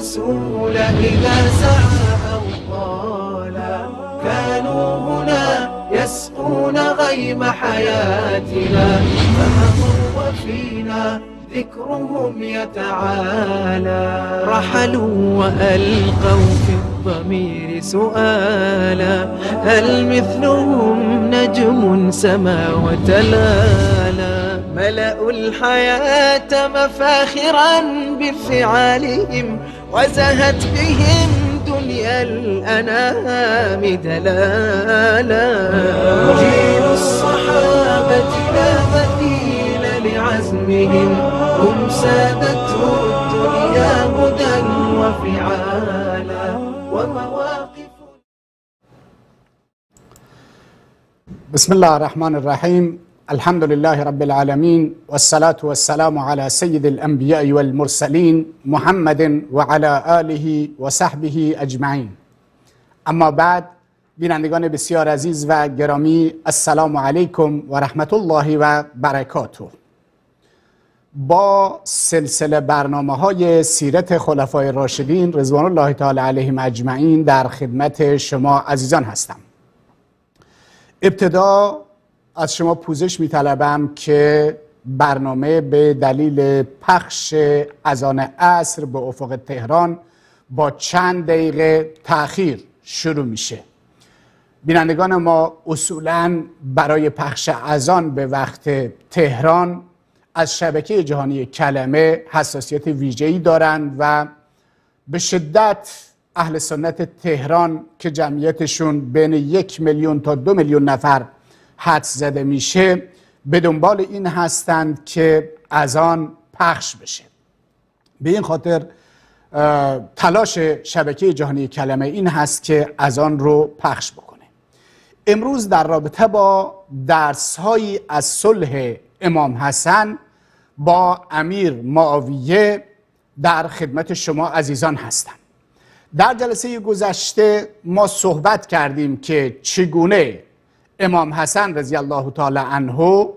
الرسول إذا سعى أو قالا، كانوا هنا يسقون غيم حياتنا، فمضوا وفينا ذكرهم يتعالى. رحلوا وألقوا في الضمير سؤالا، هل مثلهم نجم سما وتلالا؟ ملأوا الحياة مفاخرا بفعالهم، وزهت بهم دنيا الأنام دلالا. جيل الصحابة لا مثيل لعزمهم، هم سادته الدنيا هدى وفعالا ومواقف. بسم الله الرحمن الرحيم. الحمد لله رب العالمين والصلاة والسلام على سيد الأنبياء والمرسلين محمد وعلى آله و صحبه اجمعین. اما بعد، بینندگان بسیار عزیز و گرامی، السلام علیکم و رحمت الله و برکاته. با سلسله برنامه‌های سیرت خلفای راشدین رضوان الله تعالی علیهم اجمعین در خدمت شما عزیزان هستم. ابتدا از شما پوزش می‌طلبم که برنامه به دلیل پخش اذان عصر به افق تهران با چند دقیقه تأخیر شروع میشه. بینندگان ما اصولاً برای پخش اذان به وقت تهران از شبکه جهانی کلمه حساسیت ویژه‌ای دارند و به شدت اهل سنت تهران که جمعیتشون بین 1 میلیون تا 2 میلیون نفر حدس زده میشه، به دنبال این هستند که اذان پخش بشه. به این خاطر تلاش شبکه جهانی کلمه این هست که اذان رو پخش بکنه. امروز در رابطه با درس‌هایی از صلح امام حسن با امیر معاویه در خدمت شما عزیزان هستم. در جلسه گذشته ما صحبت کردیم که چگونه امام حسن رضی الله تعالی عنه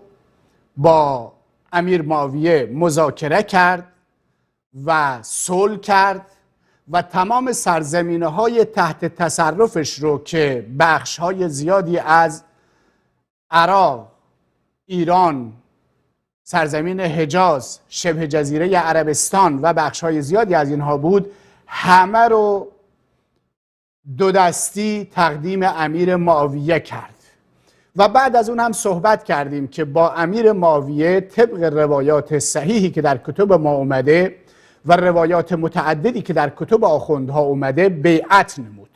با امیر معاویه مذاکره کرد و صلح کرد و تمام سرزمین‌های تحت تصرفش رو که بخش‌های زیادی از عراق، ایران، سرزمین حجاز، شبه جزیره عربستان و بخش‌های زیادی از اینها بود، همه رو دو دستی تقدیم امیر معاویه کرد. و بعد از اون هم صحبت کردیم که با امیر معاویه طبق روایات صحیحی که در کتب ما اومده و روایات متعددی که در کتب آخوندها اومده بیعت نمود.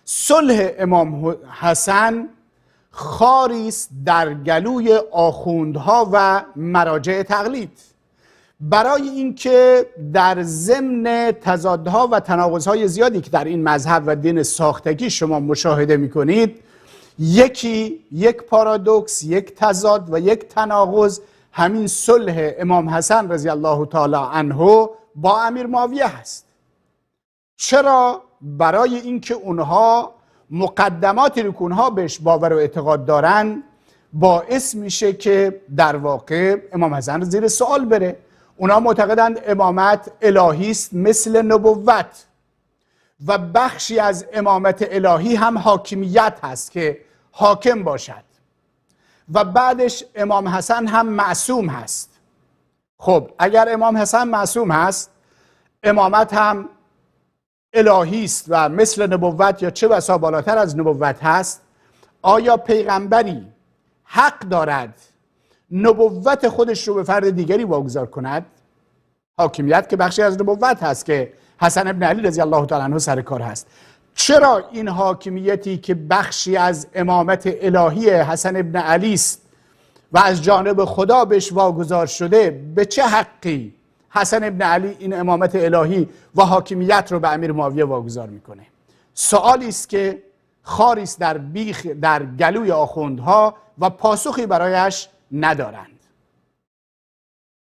صلح امام حسن خاری است در گلوی آخوندها و مراجع تقلید، برای اینکه در ضمن تضادها و تناقضهای زیادی که در این مذهب و دین ساختگی شما مشاهده میکنید، یک پارادوکس، یک تضاد و یک تناقض همین صلح امام حسن رضی الله تعالی عنه با امیر معاویه هست. چرا؟ برای اینکه اونها مقدماتی رو که اونها بهش باور و اعتقاد دارن باعث میشه که در واقع امام حسن زیر سوال بره. اونها معتقدند امامت الهی است مثل نبوت و بخشی از امامت الهی هم حاکمیت هست که حاکم باشد و بعدش امام حسن هم معصوم هست. خب اگر امام حسن معصوم هست، امامت هم الهی است و مثل نبوت یا چه بسا بالاتر از نبوت هست، آیا پیغمبری حق دارد نبوت خودش رو به فرد دیگری واگذار کند؟ حاکمیت که بخشی از نبوت هست که حسن ابن علی رضی الله تعالی عنه سر کار هست. چرا این حاکمیتی که بخشی از امامت الهی حسن ابن علی است و از جانب خدا بهش واگذار شده، به چه حقی حسن ابن علی این امامت الهی و حاکمیت رو به امیر معاویه واگذار میکنه؟ سوالی است که خاری است در گلوی آخوندها و پاسخی برایش ندارند.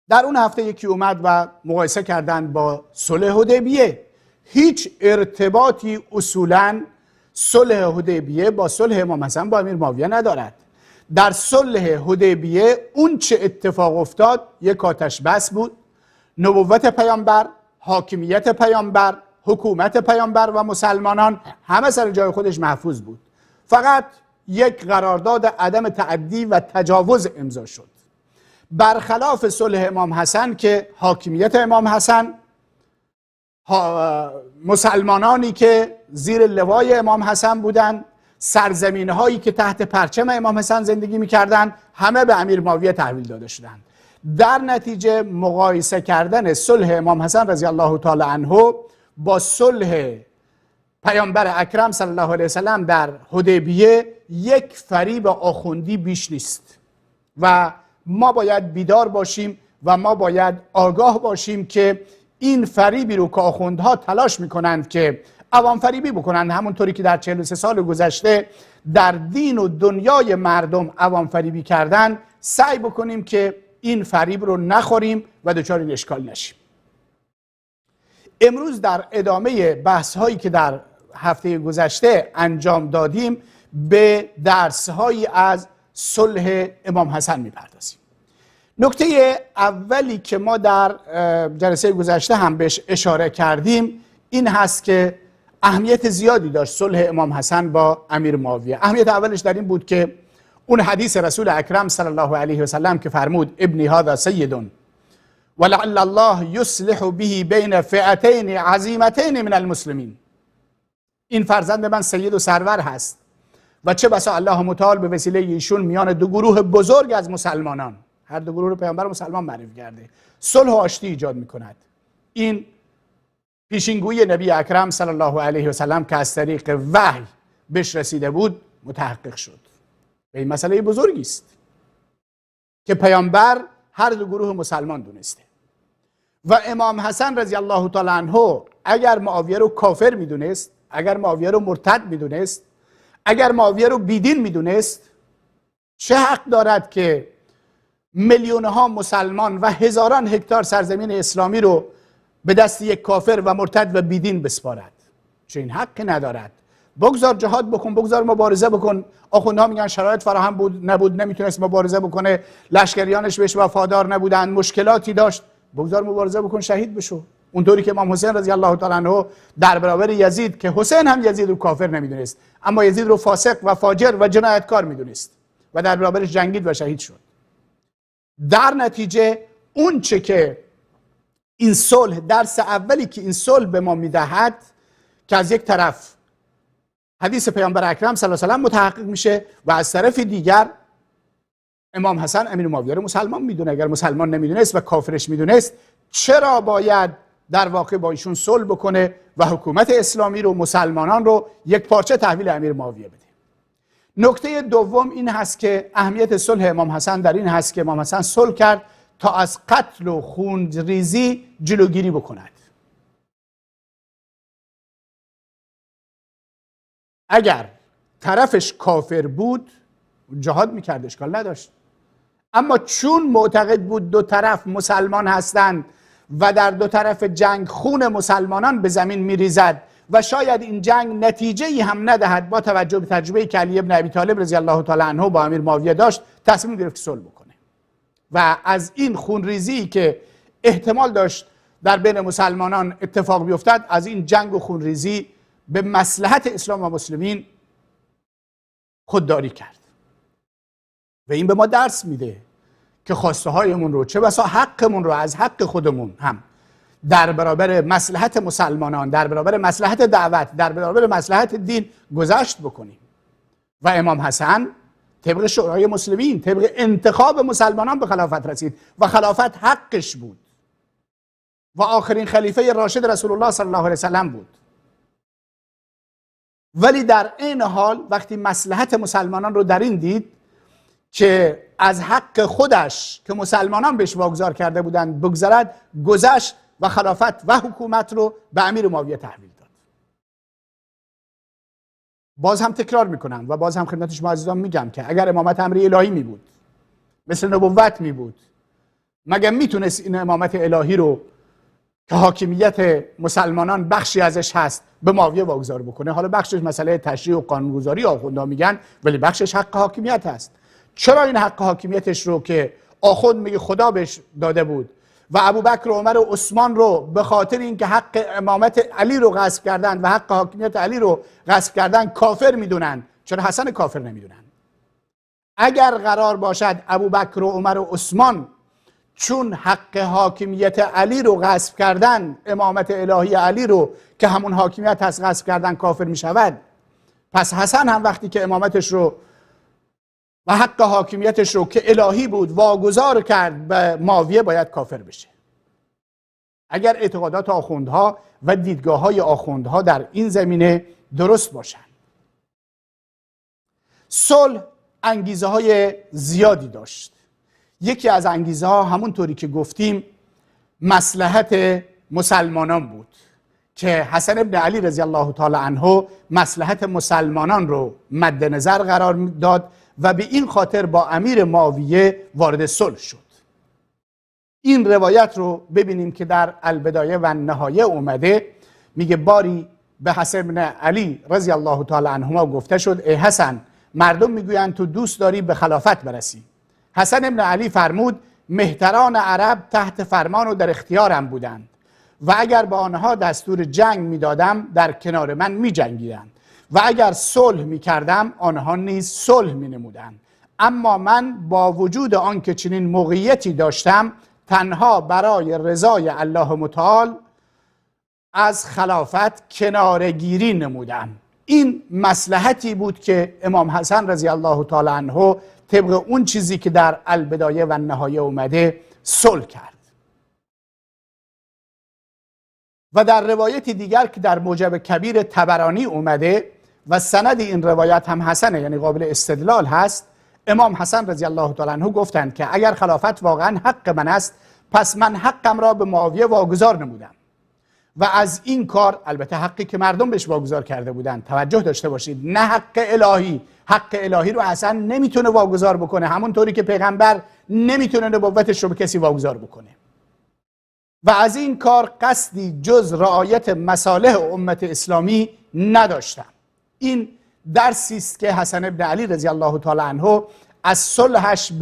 در اون هفته یکی اومد و مقایسه کردند با صلح حدیبیه. هیچ ارتباطی اصولاً صلح حدیبیه با صلح امام حسن با امیر معاویه ندارد. در صلح حدیبیه اون چه اتفاق افتاد یک آتش بس بود. نبوت پیامبر حاکمیت پیامبر، حکومت پیامبر و مسلمانان همه سر جای خودش محفوظ بود. فقط یک قرارداد عدم تعدی و تجاوز امضا شد. برخلاف صلح امام حسن که حاکمیت امام حسن، مسلمانانی که زیر لوای امام حسن بودند، سرزمین هایی که تحت پرچم امام حسن زندگی می‌کردند، همه به امیر معاویه تحویل داده شدند. در نتیجه مقایسه کردن صلح امام حسن رضی الله تعالی عنه با صلح پیامبر اکرم صلی الله علیه وسلم در حدیبیه یک فریب آخوندی بیش نیست و ما باید بیدار باشیم و ما باید آگاه باشیم که این فریبی رو که آخوندها تلاش میکنند که عوام فریبی بکنند، همونطوری که در 43 سال گذشته در دین و دنیای مردم عوام فریبی کردن، سعی بکنیم که این فریب رو نخوریم و دچار این اشکال نشیم. امروز در ادامه بحث هایی که در هفته گذشته انجام دادیم به درس هایی از صلح امام حسن میپردازیم. نکته اولی که ما در جلسه گذشته هم بهش اشاره کردیم این هست که اهمیت زیادی داشت صلح امام حسن با امیر معاویه. اهمیت اولش در این بود که اون حدیث رسول اکرم صلی الله علیه و سلم که فرمود ابنی هذا سید ولعل الله یصلح به بین فئتین عظیمتین من المسلمین، این فرزند من سید و سرور هست و چه بسا الله متعال به وسیله ایشون میان دو گروه بزرگ از مسلمانان، هر دو گروه رو پیامبر مسلمان معرفی کرده، صلح و آشتی ایجاد میکند. این پیشینگوی نبی اکرم صلی الله علیه و سلم که از طریق وحی بهش رسیده بود متحقق شد. و این مسئله بزرگی است که پیامبر هر دو گروه مسلمان دونسته و امام حسن رضی الله تعالی عنه اگر معاویه رو کافر میدونست، اگر معاویه رو مرتد میدونست، اگر معاویه رو بیدین میدونست، چه حق دارد که میلیونها مسلمان و هزاران هکتار سرزمین اسلامی رو به دست یک کافر و مرتد و بیدین بسپارد؟ چه این حقی ندارد. بگذار جهاد بکن، بگذار مبارزه بکن. آخوندها میگن شرایط فراهم بود نبود، نمیتونست مبارزه بکنه، لشکریانش بهش وفادار نبودن، مشکلاتی داشت، بگذار مبارزه بکن، شهید بشو. اونطوری که امام حسین رضی الله تعالی عنه در برابر یزید که حسین هم یزید رو کافر نمیدونست اما یزید رو فاسق و فاجر و جنایتکار میدونست و در برابرش جنگید و شهید شد. در نتیجه اون چه که این صلح، درس اولی که این صلح به ما میدهد که از یک طرف حدیث پیامبر اکرم صلی الله علیه و سلم متحقق میشه و از طرف دیگر امام حسن امیر معاویه رو مسلمان میدونه. اگر مسلمان نمیدونست و کافرش میدونست چرا باید در واقع با ایشون صلح بکنه و حکومت اسلامی رو، مسلمانان رو یک پارچه تحویل امیر معاویه بده؟ نکته دوم این هست که اهمیت صلح امام حسن در این هست که امام حسن صلح کرد تا از قتل و خونریزی جلوگیری بکند. اگر طرفش کافر بود جهاد میکرد، اشکال نداشت، اما چون معتقد بود دو طرف مسلمان هستند و در دو طرف جنگ خون مسلمانان به زمین میریزد و شاید این جنگ نتیجه ای هم ندهد، با توجه به تجربه که علی ابن ابی طالب رضی الله تعالی عنه با امیر معاویه داشت، تصمیم گرفت صلح بکنه و از این خونریزی که احتمال داشت در بین مسلمانان اتفاق بیفتد، از این جنگ و خونریزی به مصلحت اسلام و مسلمین خودداری کرد. و این به ما درس میده که خواسته هایمون رو، چه بسا حقمون رو از حق خودمون هم در برابر مصلحت مسلمانان، در برابر مصلحت دعوت، در برابر مصلحت دین گذشت بکنیم. و امام حسن طبق شورای مسلمین، طبق انتخاب مسلمانان به خلافت رسید و خلافت حقش بود و آخرین خلیفه راشد رسول الله صلی الله علیه وسلم بود. ولی در این حال وقتی مصلحت مسلمانان رو در این دید که از حق خودش که مسلمانان بهش واگذار کرده بودند بگذرد، گذشت و خلافت و حکومت رو به امیر معاویه تحویل داد. باز هم تکرار میکنم و باز هم خدمت شما عزیزان میگم که اگر امامت امری الهی می بود، مثل نبوت می بود، مگر میتونست این امامت الهی رو که حاکمیت مسلمانان بخشی ازش هست به معاویه واگذار بکنه؟ حالا بخشش مسئله تشریع و قانونگذاری آخوندها میگن، ولی بخشش حق حاکمیت هست. چرا این حق حاکمیتش رو که آخوند میگه خدا بهش داده بود و ابوبکر و عمر و عثمان رو به خاطر اینکه حق امامت علی رو غصب کردن و حق حاکمیت علی رو غصب کردن کافر میدونن، چرا حسن کافر نمیدونن؟ اگر قرار باشد ابوبکر و عمر و عثمان چون حق حاکمیت علی رو غصب کردن، امامت الهی علی رو که همون حاکمیت هست غصب کردن، کافر می شود، پس حسن هم وقتی که امامتش رو و حق حاکمیتش رو که الهی بود واگذار کرد به معاویه، باید کافر بشه. اگر اعتقادات آخوندها و دیدگاه های آخوندها در این زمینه درست باشند. صلح انگیزه های زیادی داشت. یکی از انگیزه ها همونطوری که گفتیم مصلحت مسلمانان بود که حسن ابن علی رضی الله تعالی عنه مصلحت مسلمانان رو مد نظر قرار داد و به این خاطر با امیر معاویه وارد صلح شد. این روایت رو ببینیم که در البدایه و النهایه اومده، میگه باری به حسن ابن علی رضی الله تعالی عنهما گفته شد ای حسن، مردم میگویند تو دوست داری به خلافت برسی. حسن ابن علی فرمود مهتران عرب تحت فرمان و در اختیارم بودند و اگر با آنها دستور جنگ میدادم در کنار من میجنگیدند و اگر صلح میکردم آنها نیز صلح مینمودند، اما من با وجود آنکه چنین موقعیتی داشتم تنها برای رضای الله متعال از خلافت کنارگیری نمودم. این مصلحتی بود که امام حسن رضی الله تعالی عنه طبق اون چیزی که در البدایه و النهایه اومده صلح کرد. و در روایت دیگر که در موجب کبیر طبرانی اومده و سند این روایت هم حسنه، یعنی قابل استدلال هست، امام حسن رضی الله تعالی عنه گفتند که اگر خلافت واقعا حق من است پس من حقم را به معاویه واگذار نمودم و از این کار، البته حقی که مردم بهش واگذار کرده بودند، توجه داشته باشید، نه حق الهی. حق الهی رو اصلا نمیتونه واگذار بکنه، همونطوری که پیغمبر نمیتونه نبوتش رو به کسی واگذار بکنه. و از این کار قصدی جز رعایت مصالح امت اسلامی نداشتم. این درسی است که حسن ابن علی رضی الله تعالی عنه از صلحش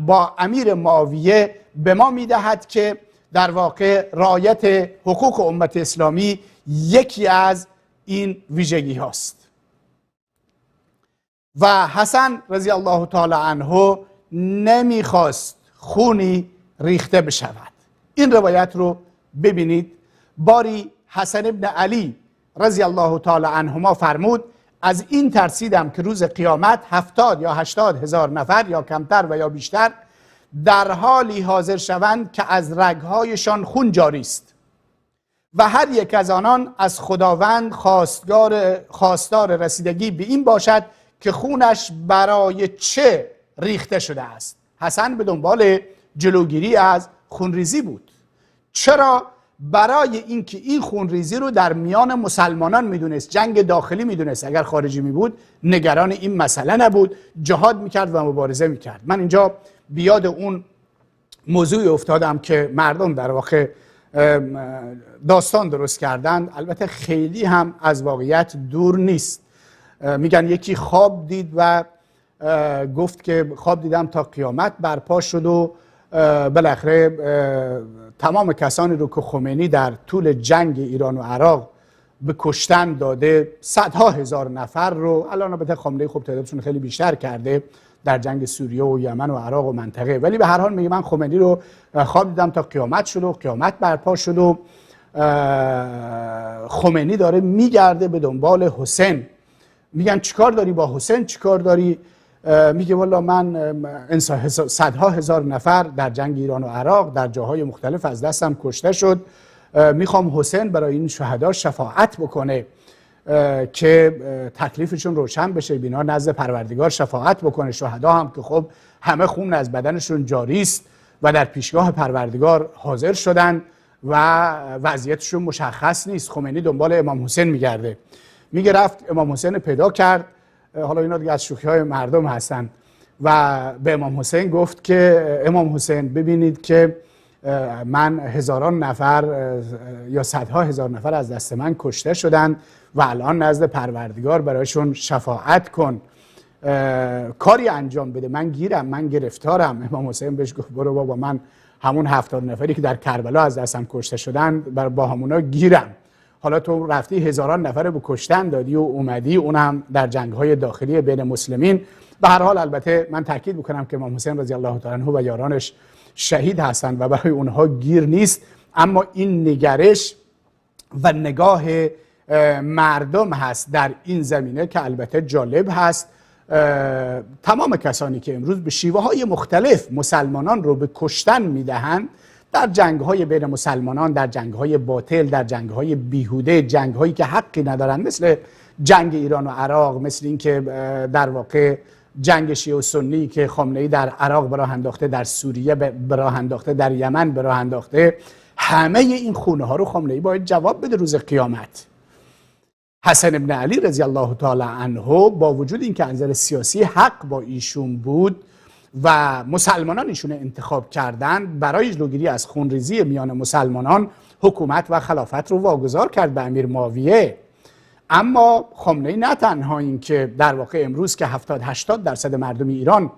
با امیر معاویه به ما میدهد که در واقع رعایت حقوق امت اسلامی یکی از این ویژگی هاست. و حسن رضی الله تعالی عنه نمیخواست خونی ریخته بشود. این روایت رو ببینید. باری حسن ابن علی رضی الله تعالی عنهما فرمود از این ترسیدم که روز قیامت 70 یا 80 هزار نفر یا کمتر و یا بیشتر در حالی حاضر شوند که از رگهایشان خون جاری است و هر یک از آنان از خداوند خواستار رسیدگی به این باشد که خونش برای چه ریخته شده است. حسن به دنبال جلوگیری از خونریزی بود. چرا؟ برای اینکه این خونریزی رو در میان مسلمانان میدونست، جنگ داخلی میدونست. اگر خارجی می بود نگران این مسئله نبود، جهاد میکرد و مبارزه میکرد. من اینجا بیاد اون موضوع افتادم که مردم در واقع داستان درست کردند، البته خیلی هم از واقعیت دور نیست. میگن یکی خواب دید و گفت که خواب دیدم تا قیامت برپا شد و بالاخره تمام کسانی رو که خمینی در طول جنگ ایران و عراق به کشتن داده، صدها هزار نفر رو، الان البته خامنه‌ای خب تعدادشون خیلی بیشتر کرده در جنگ سوریه و یمن و عراق و منطقه، ولی به هر حال میگه من خمینی رو خواب دیدم تا قیامت شد و قیامت برپا شد و خمینی داره میگرده به دنبال حسین. میگن چیکار داری با حسین، چیکار داری؟ میگه والا من صدها هزار نفر در جنگ ایران و عراق در جاهای مختلف از دستم کشته شد، میخوام حسین برای این شهدا شفاعت بکنه که تکلیفشون روشن بشه، بینا نزد پروردگار شفاعت بکنه. شهدا هم که خب همه خون از بدنشون جاری است و در پیشگاه پروردگار حاضر شدن و وضعیتشون مشخص نیست. خمینی دنبال امام حسین میگرده، میگه رفت امام حسین پیدا کرد. حالا اینا دیگه از شوخی‌های مردم هستن و به امام حسین گفت که امام حسین ببینید که من هزاران نفر یا صدها هزار نفر از دست من کشته شدن و الان نزد پروردگار برایشون شفاعت کن، کاری انجام بده، من گیرم، من گرفتارم. امام حسین بهش گفت برو بابا، من همون 70 نفری که در کربلا از دستم کشته شدن با همونا گیرم. حالا تو رفتی هزاران نفر رو کشتن دادی و اومدی، اون هم در جنگ‌های داخلی بین مسلمین. به هر حال البته من تاکید میکنم که امام حسین رضی الله تعالی عنه و یارانش شهید هستند و برای اونها گیر نیست، اما این نگرش و نگاه مردم هست در این زمینه که البته جالب هست. تمام کسانی که امروز به شیوه های مختلف مسلمانان رو به کشتن میدهند در جنگ های بین مسلمانان، در جنگ های باطل، در جنگ های بیهوده، جنگ هایی که حقی ندارند، مثل جنگ ایران و عراق، مثل این که در واقع جنگ شیعه و سنی که خامنه‌ای در عراق به راه انداخته، در سوریه به راه انداخته، در یمن به راه انداخته، همه این خونه ها رو خامنه‌ای باید جواب بده روز قیامت. حسن ابن علی رضی الله تعالی عنه با وجود اینکه از نظر سیاسی حق با ایشون بود و مسلمانان ایشون انتخاب کردند، برای جلوگیری از خونریزی میان مسلمانان حکومت و خلافت رو واگذار کرد به امیر معاویه. اما خامنه‌ای نه تنها این که در واقع امروز که 70-80% مردم ایران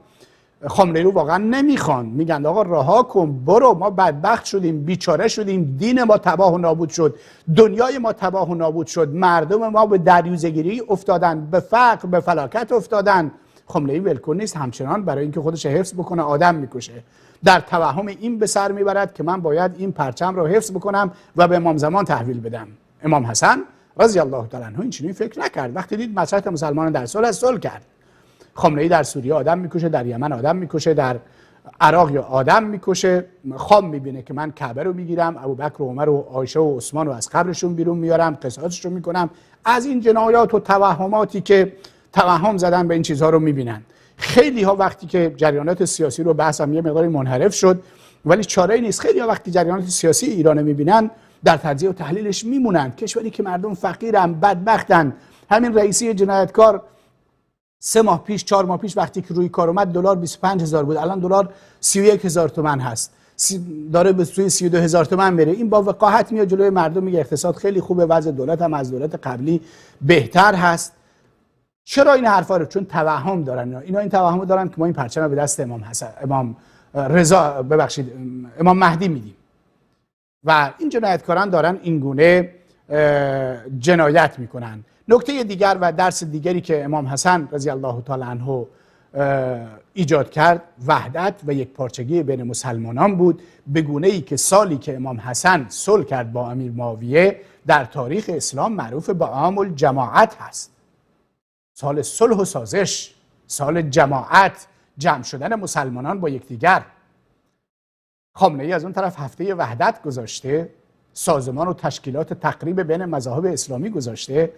خامنه‌ای رو واقعا نمیخوان، میگن آقا رها کن برو، ما بدبخت شدیم، بیچاره شدیم، دین ما تباه و نابود شد، دنیای ما تباه و نابود شد، مردم ما به دریوزه‌گیری افتادن، به فقر، به فلاکت افتادن. خامنه‌ای ولکن نیست، همچنان برای اینکه خودش حفظ بکنه آدم میکشه، در توهم این به سر میبرد که من باید این پرچم رو حفظ بکنم و به امام زمان تحویل بدم. امام حسن رضی الله تعالی عنه این چنین فکر نکرد. وقتی دید مصلحت مسلمانان در صلح، صلح کرد. خامنه‌ای در سوریه آدم میکشه، در یمن آدم میکشه، در عراق یا آدم میکشه، خواب میبینه که من کعبه رو میگیرم، ابوبکر و عمر و عایشه و عثمان رو از قبرشون بیرون میارم، قصاصش رو میکنم. از این جنایات و توهماتی که توهم زدن به این چیزها رو میبینن. خیلی ها وقتی که جریانات سیاسی رو بحثم یه مقداری منحرف شد، ولی چاره‌ای نیست. خیلی ها وقتی جریانات سیاسی ایران میبینن در تجزیه و تحلیلش میمونن. کشوری که مردم فقیرن، بدبختن. همین رئیسی جنایتکار 3 ماه پیش 4 ماه پیش وقتی که روی کار اومد دلار 25,000 بود، الان دلار 31,000 تومان هست، داره به سوی 32,000 تومان میره. این با وقاحت میاد جلوی مردم میگه اقتصاد خیلی خوبه، وضع دولت هم از دولت قبلی بهتر هست. چرا این حرفا رو؟ چون توهم دارن. اینا این توهم دارن که ما این پرچم رو به دست امام رضا امام مهدی میدیم و این جنایتکاران دارن این گونه جنایت میکنن. نکته دیگر و درس دیگری که امام حسن رضی الله تعالی عنه ایجاد کرد وحدت و یک پارچگی بین مسلمانان بود، به گونه‌ای که سالی که امام حسن صلح کرد با امیر معاویه در تاریخ اسلام معروف به عام الجماعت هست. سال صلح و سازش، سال جماعت، جمع شدن مسلمانان با یکدیگر. خامنه‌ای از اون طرف هفته وحدت گذاشته، سازمان و تشکیلات تقریب بین مذاهب اسلامی گذاشته،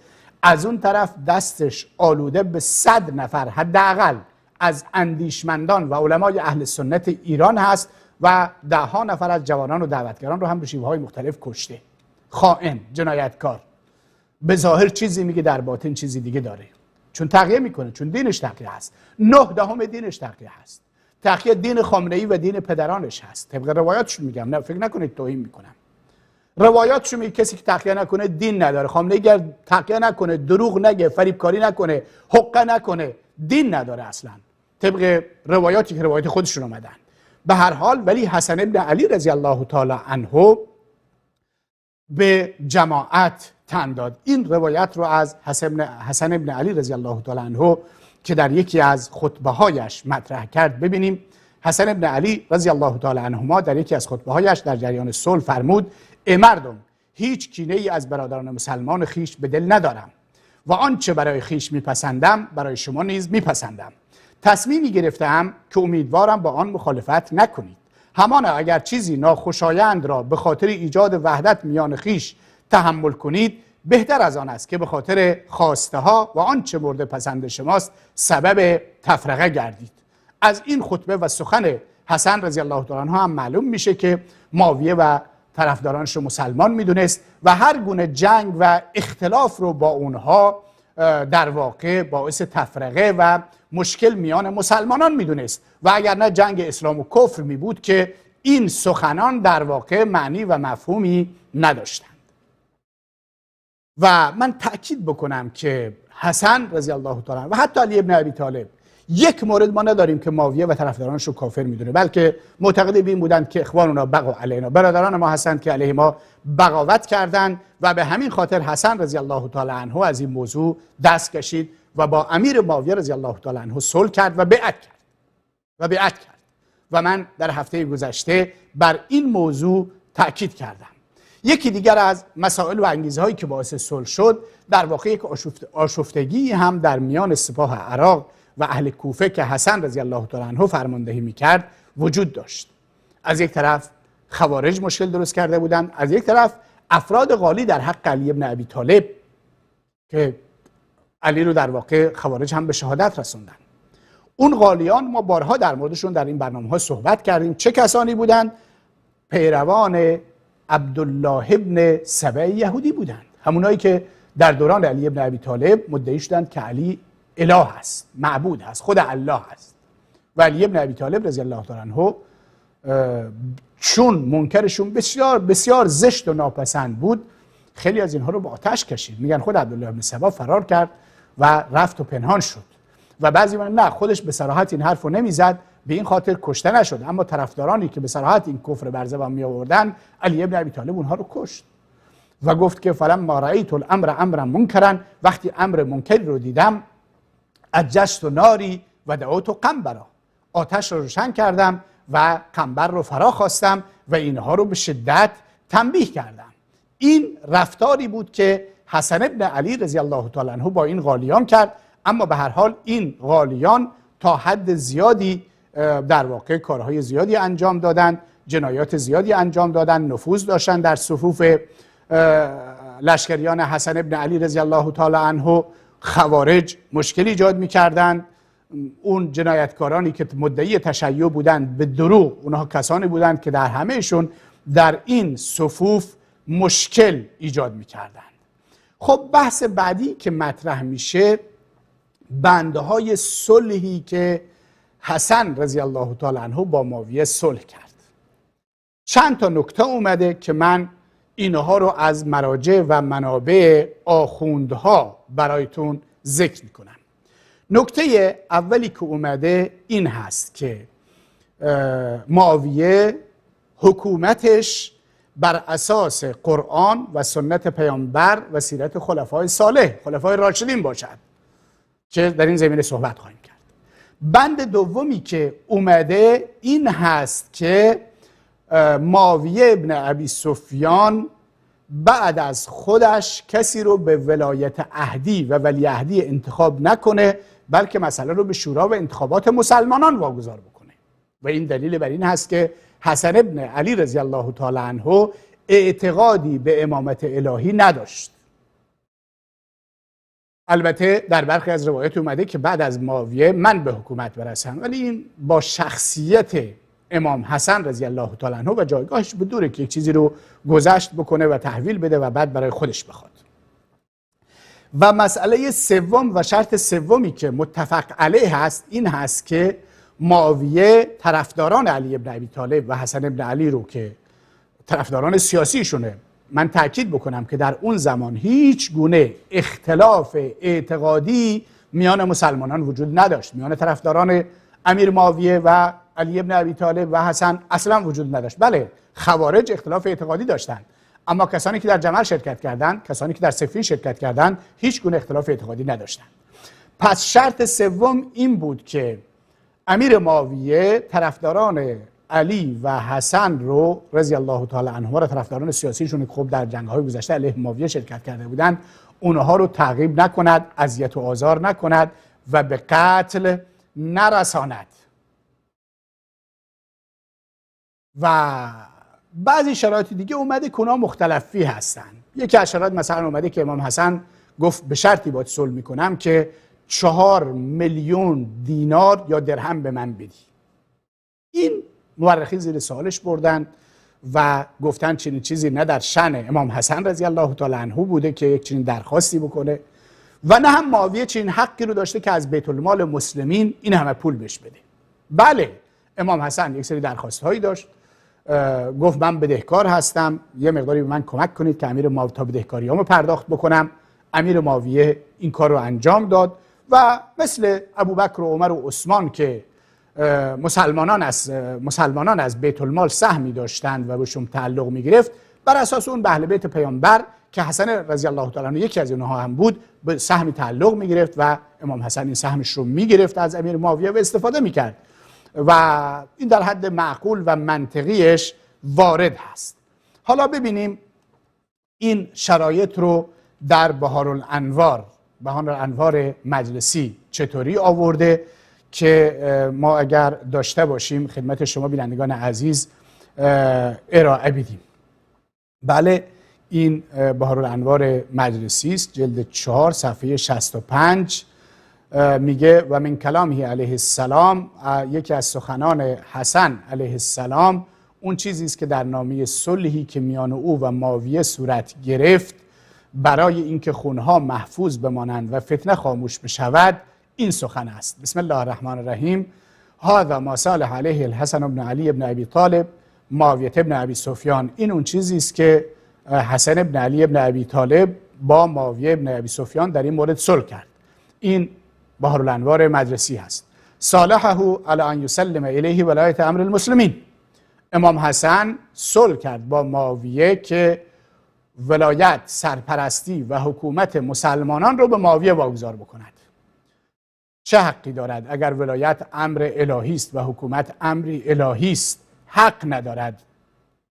از اون طرف دستش آلوده به 100 نفر حداقل از اندیشمندان و علمای اهل سنت ایران هست و 10 نفر از جوانان و دعوتگران رو هم به شیوه‌های مختلف کشته. خائن، جنایتکار، به ظاهر چیزی میگه، در باطن چیزی دیگه داره، چون تقیه میکنه، چون دینش تقیه هست. 9/10 دینش تقیه هست. تقیه دین خامنه‌ای و دین پدرانش هست. طبق روایاتشون میگم، نه فکر نکنید توهین میکنم. روایاتشون میگه کسی که تقیه نکنه دین نداره. خامنه‌ای اگر تقیه نکنه، دروغ نگه، فریبکاری نکنه، حقه نکنه، دین نداره اصلا. طبق روایاتی که روایت خودشون اومدن. به هر حال ولی حسن ابن علی رضی الله تعالی عنه به جماعت تن داد. این روایت رو از حسن ابن علی رضی الله تعالی عنه که در یکی از خطبه‌هایش مطرح کرد ببینیم. حسن ابن علی رضی الله تعالی عنهما در یکی از خطبه‌هایش در جریان صلح فرمود: ای مردم، هیچ کینه ای از برادران مسلمان خیش به دل ندارم و آنچه برای خیش میپسندم برای شما نیز میپسندم. تصمیمی گرفتم که امیدوارم با آن مخالفت نکنید. همانا اگر چیزی ناخوشایند را به خاطر ایجاد وحدت میان خیش تحمل کنید، بهتر از آن است که به خاطر خواسته ها و آنچه مورد پسند شماست سبب تفرقه گردید. از این خطبه و سخن حسن رضی الله تعالی عنه هم معلوم میشه که معاویه و طرفدارانش رو مسلمان میدونست و هر گونه جنگ و اختلاف رو با اونها در واقع باعث تفرقه و مشکل میان مسلمانان میدونست و اگر نه جنگ اسلام و کفر می بود که این سخنان در واقع معنی و مفهومی نداشتند. و من تأکید بکنم که حسن رضی الله تعالی عنه و حتی علی ابن ابی طالب یک مورد ما نداریم که معاویه و طرفدارانش رو کافر میدونه، بلکه معتقد به این بودند که اخواننا بغوا علینا، برادران ما هستند که علیه ما بغاوت کردند و به همین خاطر حسن رضی الله تعالی عنه از این موضوع دست کشید و با امیر معاویه رضی الله تعالی عنه صلح کرد و بیعت کرد و من در هفته گذشته بر این موضوع تأکید کردم. یکی دیگر از مسائل و انگیزه هایی که باعث صلح شد، در واقع یک آشفتگی هم در میان سپاه عراق و اهل کوفه که حسن رضی الله تعالی عنه فرماندهی میکرد وجود داشت. از یک طرف خوارج مشکل درست کرده بودند، از یک طرف افراد غالی در حق علی بن ابی طالب که علی رو در واقع خوارج هم به شهادت رسوندن. اون غالیان ما بارها در موردشون در این برنامه‌ها صحبت کردیم. چه کسانی بودند؟ پیروان عبدالله ابن سبع یهودی بودند، همونایی که در دوران علی بن ابی طالب مدعی شدند که علی اله است، معبود است، خود الله است. و علی بن ابی طالب رضی الله تعالی عنه چون منکرشون بسیار بسیار زشت و ناپسند بود، خیلی از اینها رو به آتش کشید. میگن خود عبدالله ابن سبع فرار کرد و رفت و پنهان شد و بعضی میگن نه، خودش به صراحت این حرفو نمیزد، به این خاطر کشته نشد، اما طرفدارانی که به صراحت این کفر بر زبان می آوردن، علی ابن ابی طالب اونها رو کشت و گفت که فلما رأیت الامر امرا منکرا، وقتی امر منکری رو دیدم، اججت ناری و دعوت قنبرا، آتش رو روشن کردم و قنبر رو فرا خواستم و اینها رو به شدت تنبیه کردم. این رفتاری بود که حسن ابن علی رضی الله تعالی عنه با این غالیان کرد، اما به هر حال این غالیان تا حد زیادی در واقع کارهای زیادی انجام دادند، جنایات زیادی انجام دادند، نفوذ داشتن در صفوف لشکریان حسن ابن علی رضی الله تعالی عنه. خوارج مشکل ایجاد می‌کردند. اون جنایتکارانی که مدعی تشیع بودند به دروغ، اونها کسانی بودند که در همهشون در این صفوف مشکل ایجاد می‌کردند. خب بحث بعدی که مطرح میشه، بندهای صلحی که حسن رضی الله تعالی عنه با معاویه صلح کرد. چند تا نکته اومده که من اینها رو از مراجع و منابع آخوندها برایتون ذکر میکنم. نکته اولی که اومده این هست که معاویه حکومتش بر اساس قرآن و سنت پیامبر و سیرت خلفای صالح، خلفای راشدین باشد که در این زمینه صحبت خواهیم کرد. بند دومی که اومده این هست که معاویه ابن ابی سفیان بعد از خودش کسی رو به ولایت عهدی و ولیعهدی انتخاب نکنه، بلکه مسئله رو به شورا و انتخابات مسلمانان واگذار بکنه. و این دلیل بر این هست که حسن ابن علی رضی الله تعالی عنه اعتقادی به امامت الهی نداشت. البته در برخی از روایات اومده که بعد از معاویه من به حکومت برسم، ولی این با شخصیت امام حسن رضی الله تعالی عنه و جایگاهش به دوره که یک چیزی رو گذشت بکنه و تحویل بده و بعد برای خودش بخواد. و مسئله سوم و شرط سومی که متفق علیه هست این هست که معاویه طرفداران علی ابن ابی طالب و حسن ابن علی رو که طرفداران سیاسیشونه، من تأکید بکنم که در اون زمان هیچ گونه اختلاف اعتقادی میان مسلمانان وجود نداشت. میان طرفداران امیر معاویه و علی ابن ابی طالب و حسن اصلا وجود نداشت. بله، خوارج اختلاف اعتقادی داشتند، اما کسانی که در جمل شرکت کردند، کسانی که در صفین شرکت کردند، هیچ گونه اختلاف اعتقادی نداشتند. پس شرط سوم این بود که امیر معاویه طرفداران علی و حسن رو رضی الله تعالی عنهما را، طرفداران سیاسیشون که خب در جنگ‌های گذشته علیه معاویه شرکت کرده بودند، اونها رو تعقیب نکند، اذیت و آزار نکند و به قتل نرساند. و بعضی شرایط دیگه اومده که اونها مختلفی هستن. یکی از شرایط مثلا اومده که امام حسن گفت به شرطی باید صلح میکنم که 4 میلیون دینار یا درهم به من بدی. این مورخین زیر سوالش بردن و گفتن چنین چیزی نه در شأن امام حسن رضی الله تعالی عنه بوده که یک چنین درخواستی بکنه و نه هم معاویه چنین حقی رو داشته که از بیت المال مسلمین این همه پول بهش بده. بله، امام حسن یک سری درخواست‌هایی داشت، گفت من بدهکار هستم، یه مقداری به من کمک کنید که امیر معاویه تا بدهکاریامو پرداخت بکنم. امیر معاویه این کار رو انجام داد و مثل ابوبکر و عمر و عثمان که مسلمانان از بیت المال سهمی داشتند و بهشون تعلق میگرفت، بر اساس اون به اهل بیت پیامبر که حسن رضی الله تعالی عنه یکی از اونها هم بود به سهمی تعلق میگرفت و امام حسن این سهمش رو میگرفت از امیر معاویه و استفاده میکرد و این در حد معقول و منطقیش وارد هست. حالا ببینیم این شرایط رو در بهارالانوار مجلسی چطوری آورده که ما اگر داشته باشیم خدمت شما بینندگان عزیز ارائه بدیم. بله، این بهارالانوار مجلسی است، جلد 4 صفحه 65 میگه و من کلامه علیه السلام، یکی از سخنان حسن علیه السلام اون چیزی است که در نامه صلحی که میان او و معاویه صورت گرفت برای اینکه خونها محفوظ بمانند و فتنه خاموش بشود این سخن است. بسم الله الرحمن الرحیم. هذا ما صالح علیه الحسن بن علی بن ابی طالب معاویه بن ابی سفیان. این اون چیزی است که حسن بن علی بن ابی طالب با معاویه بن ابی سفیان در این مورد صلح کرد. این بهارالانوار مجلسی هست. صالحه علی ان یسلم الیه ولایت امر المسلمین. امام حسن صلح کرد با معاویه که ولایت، سرپرستی و حکومت مسلمانان رو به معاویه واگذار بکند. چه حقی دارد اگر ولایت امر الهی است و حکومت امری الهی است؟ حق ندارد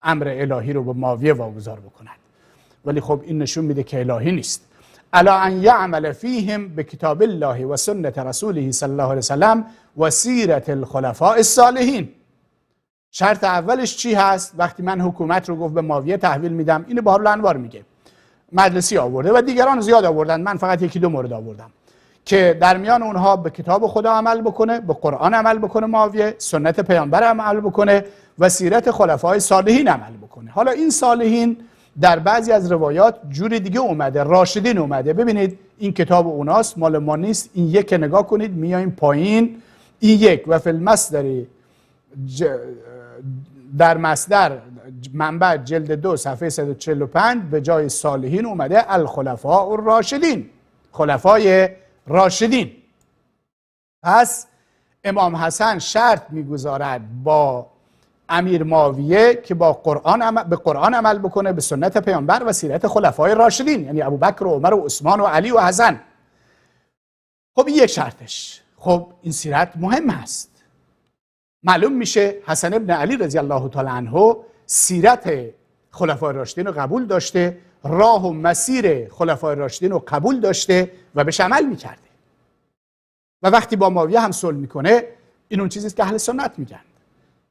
امر الهی رو به معاویه واگذار بکند. ولی خب این نشون میده که الهی نیست. الا ان یعمل فیهم بکتاب الله و سنت رسوله صلی الله علیه وسلم و سیرت الخلفاء الصالحین. شرط اولش چی هست؟ وقتی من حکومت رو گفت به معاویه تحویل میدم، اینو بهارالانوار میگه، مجلسی آورده و دیگران زیاد آوردن، من فقط یکی دو مورد آوردم که در میان اونها به کتاب خدا عمل بکنه، به قرآن عمل بکنه معاویه، سنت پیامبر عمل بکنه و سیرت خلفای صالحین عمل بکنه. حالا این صالحین در بعضی از روایات جور دیگه اومده، راشدین اومده. ببینید این کتاب اوناست، مال ما نیست. این یک نگاه کنید، میایم پایین، این یک و فی المصدر در مصدر منبع جلد 2 صفحه 145 به جای صالحین اومده الخلفاء الراشدین، خلفای راشدین. پس امام حسن شرط میگذارد با امیر معاویه که به قرآن عمل بکنه، به سنت پیامبر و سیرت خلفای راشدین، یعنی ابوبکر و عمر و عثمان و علی و حسن. خب این یک شرطش. خب این سیرت مهم هست. معلوم میشه حسن ابن علی رضی الله تعالی عنه سیرت خلفای راشدین رو قبول داشته، راه و مسیر خلفای راشدین رو قبول داشته و بهش عمل میکرده. و وقتی با معاویه هم صلح میکنه، این اون چیزیست که اهل سنت میگن.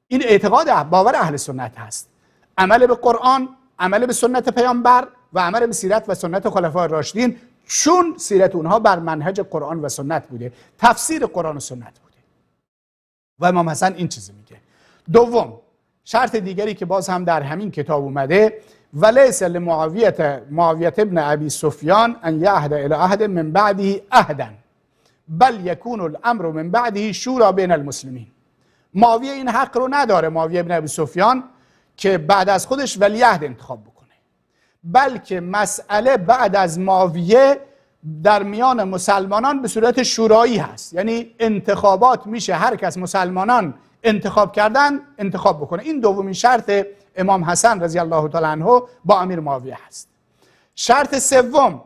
این اعتقاد باور اهل سنت هست. عمل به قرآن، عمل به سنت پیامبر و عمل به سیرت و سنت خلفای راشدین، چون سیرت اونها بر منهج قرآن و سنت بوده، تفسیر قرآن و سنت بوده. و امام حسن این چیزی میگه. دوم، شرط دیگری که باز هم در همین کتاب اومده، ولیس لمعاویه ابن ابی سفیان ان یعهد الی عهد من بعده عهدا بل یکون الامر من بعده شورا بین المسلمین. معاویه این حق رو نداره، معاویه ابن ابی سفیان، که بعد از خودش ولیعهد انتخاب بکنه، بلکه مسئله بعد از معاویه در میان مسلمانان به صورت شورایی هست. یعنی انتخابات میشه، هر کس مسلمانان انتخاب کردن انتخاب بکنه. این دومین شرط امام حسن رضی الله تعالی عنه با امیر معاویه هست. شرط سوم،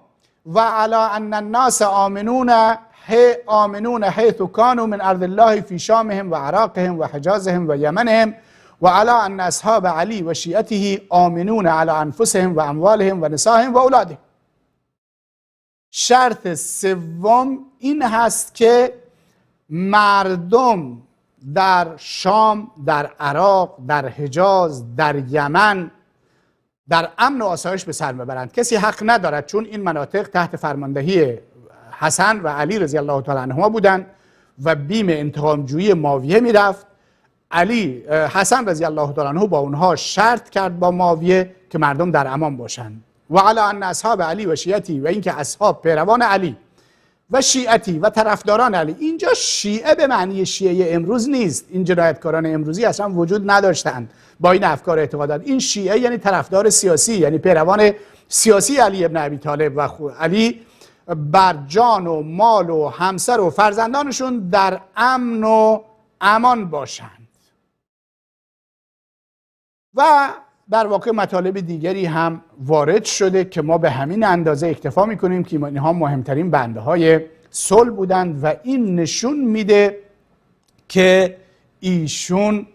و علی ان الناس آمنون حیث کانوا من ارض الله فی شامهم و عراقهم و حجازهم و یمنهم و علی ان اصحاب علی و شیعته آمنون علی انفسهم و اموالهم و نسائهم و اولادهم. شرط سوم این هست که مردم در شام، در عراق، در حجاز، در یمن در امن و آسایش به سر ببرند. کسی حق ندارد، چون این مناطق تحت فرماندهی حسن و علی رضی الله تعالی عنهما بودند و بیم انتقامجویی معاویه میرفت. حسن رضی الله تعالی عنه با اونها شرط کرد با معاویه که مردم در امان باشند. و علی ان اصحاب علی و شیعتی، و اینکه اصحاب پیروان علی و شیعتی و طرفداران علی، اینجا شیعه به معنی شیعه امروز نیست. این جنایتکاران امروزی اصلا وجود نداشتند با این افکار اعتقادات. این شیعه یعنی طرفدار سیاسی، یعنی پیروان سیاسی علی ابن ابی طالب و علی بر جان و مال و همسر و فرزندانشون در امن و امان باشند. و در واقع مطالب دیگری هم وارد شده که ما به همین اندازه اکتفا میکنیم که اینها مهمترین بنده های صلح بودند و این نشون میده که ایشون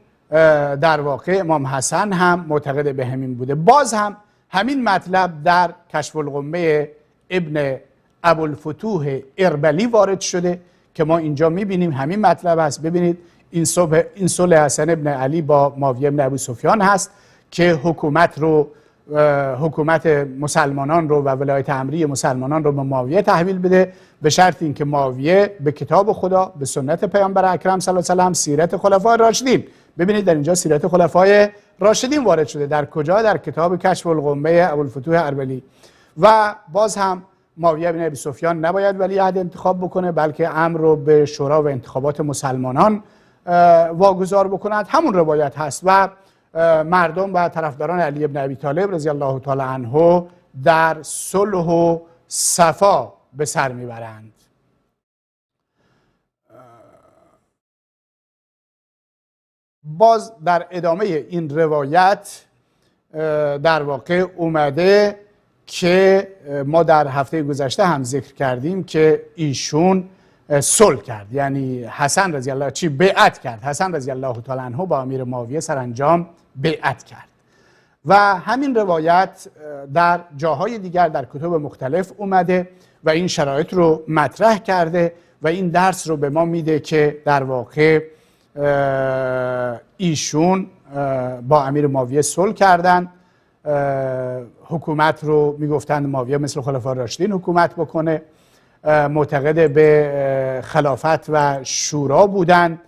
در واقع امام حسن هم معتقد به همین بوده. باز هم همین مطلب در کشف الغمه ابن ابوالفتوح اربلی وارد شده که ما اینجا میبینیم همین مطلب هست. ببینید این صلح حسن ابن علی با معاویه ابن ابی سفیان هست که حکومت مسلمانان رو و ولایت امری مسلمانان رو به معاویه تحویل بده، به شرط اینکه معاویه به کتاب خدا، به سنت پیامبر اکرم صلی الله علیه و سلم، سیرت خلفای راشدین، ببینید در اینجا سیرت خلفای راشدین وارد شده. در کجا؟ در کتاب کشف الغمه ابوالفتوح اربلی. و باز هم معاویه بن ابی سفیان نباید ولیعهد انتخاب بکنه، بلکه امر رو به شورا و انتخابات مسلمانان واگذار بکند. همون روایت هست و مردم و طرفداران علی بن ابی طالب رضی الله تعالی عنه در صلح و صفا به سر میبرند. باز در ادامه این روایت در واقع اومده که ما در هفته گذشته هم ذکر کردیم که ایشون صلح کرد، یعنی حسن رضی الله بیعت کرد. حسن رضی الله تعالی عنه با امیر معاویه سرانجام بیعت کرد و همین روایت در جاهای دیگر در کتب مختلف اومده و این شرایط رو مطرح کرده و این درس رو به ما میده که در واقع ایشون با امیر معاویه صلح کردن، حکومت رو میگفتند معاویه مثل خلفای راشدین حکومت بکنه، معتقد به خلافت و شورا بودند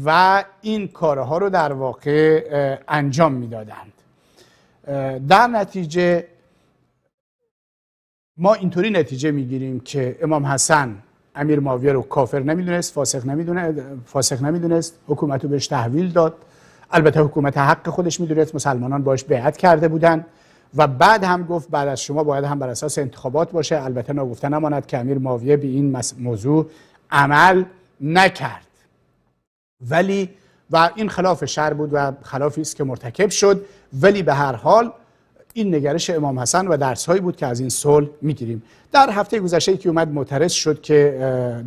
و این کارها رو در واقع انجام میدادند. در نتیجه ما اینطوری نتیجه میگیریم که امام حسن امیر معاویه رو کافر نمیدونست، فاسق نمیدونست، حکومت رو بهش تحویل داد. البته حکومت حق خودش میدونست، مسلمانان باش بیعت کرده بودن و بعد هم گفت بعد از شما باید هم بر اساس انتخابات باشه. البته نگفته نماند که امیر معاویه به این موضوع عمل نکرد، ولی و این خلاف شرع بود و خلافی است که مرتکب شد، ولی به هر حال این نگرش امام حسن و درس‌هایی بود که از این صلح میگیریم. در هفته گذشته که اومد معترض شد که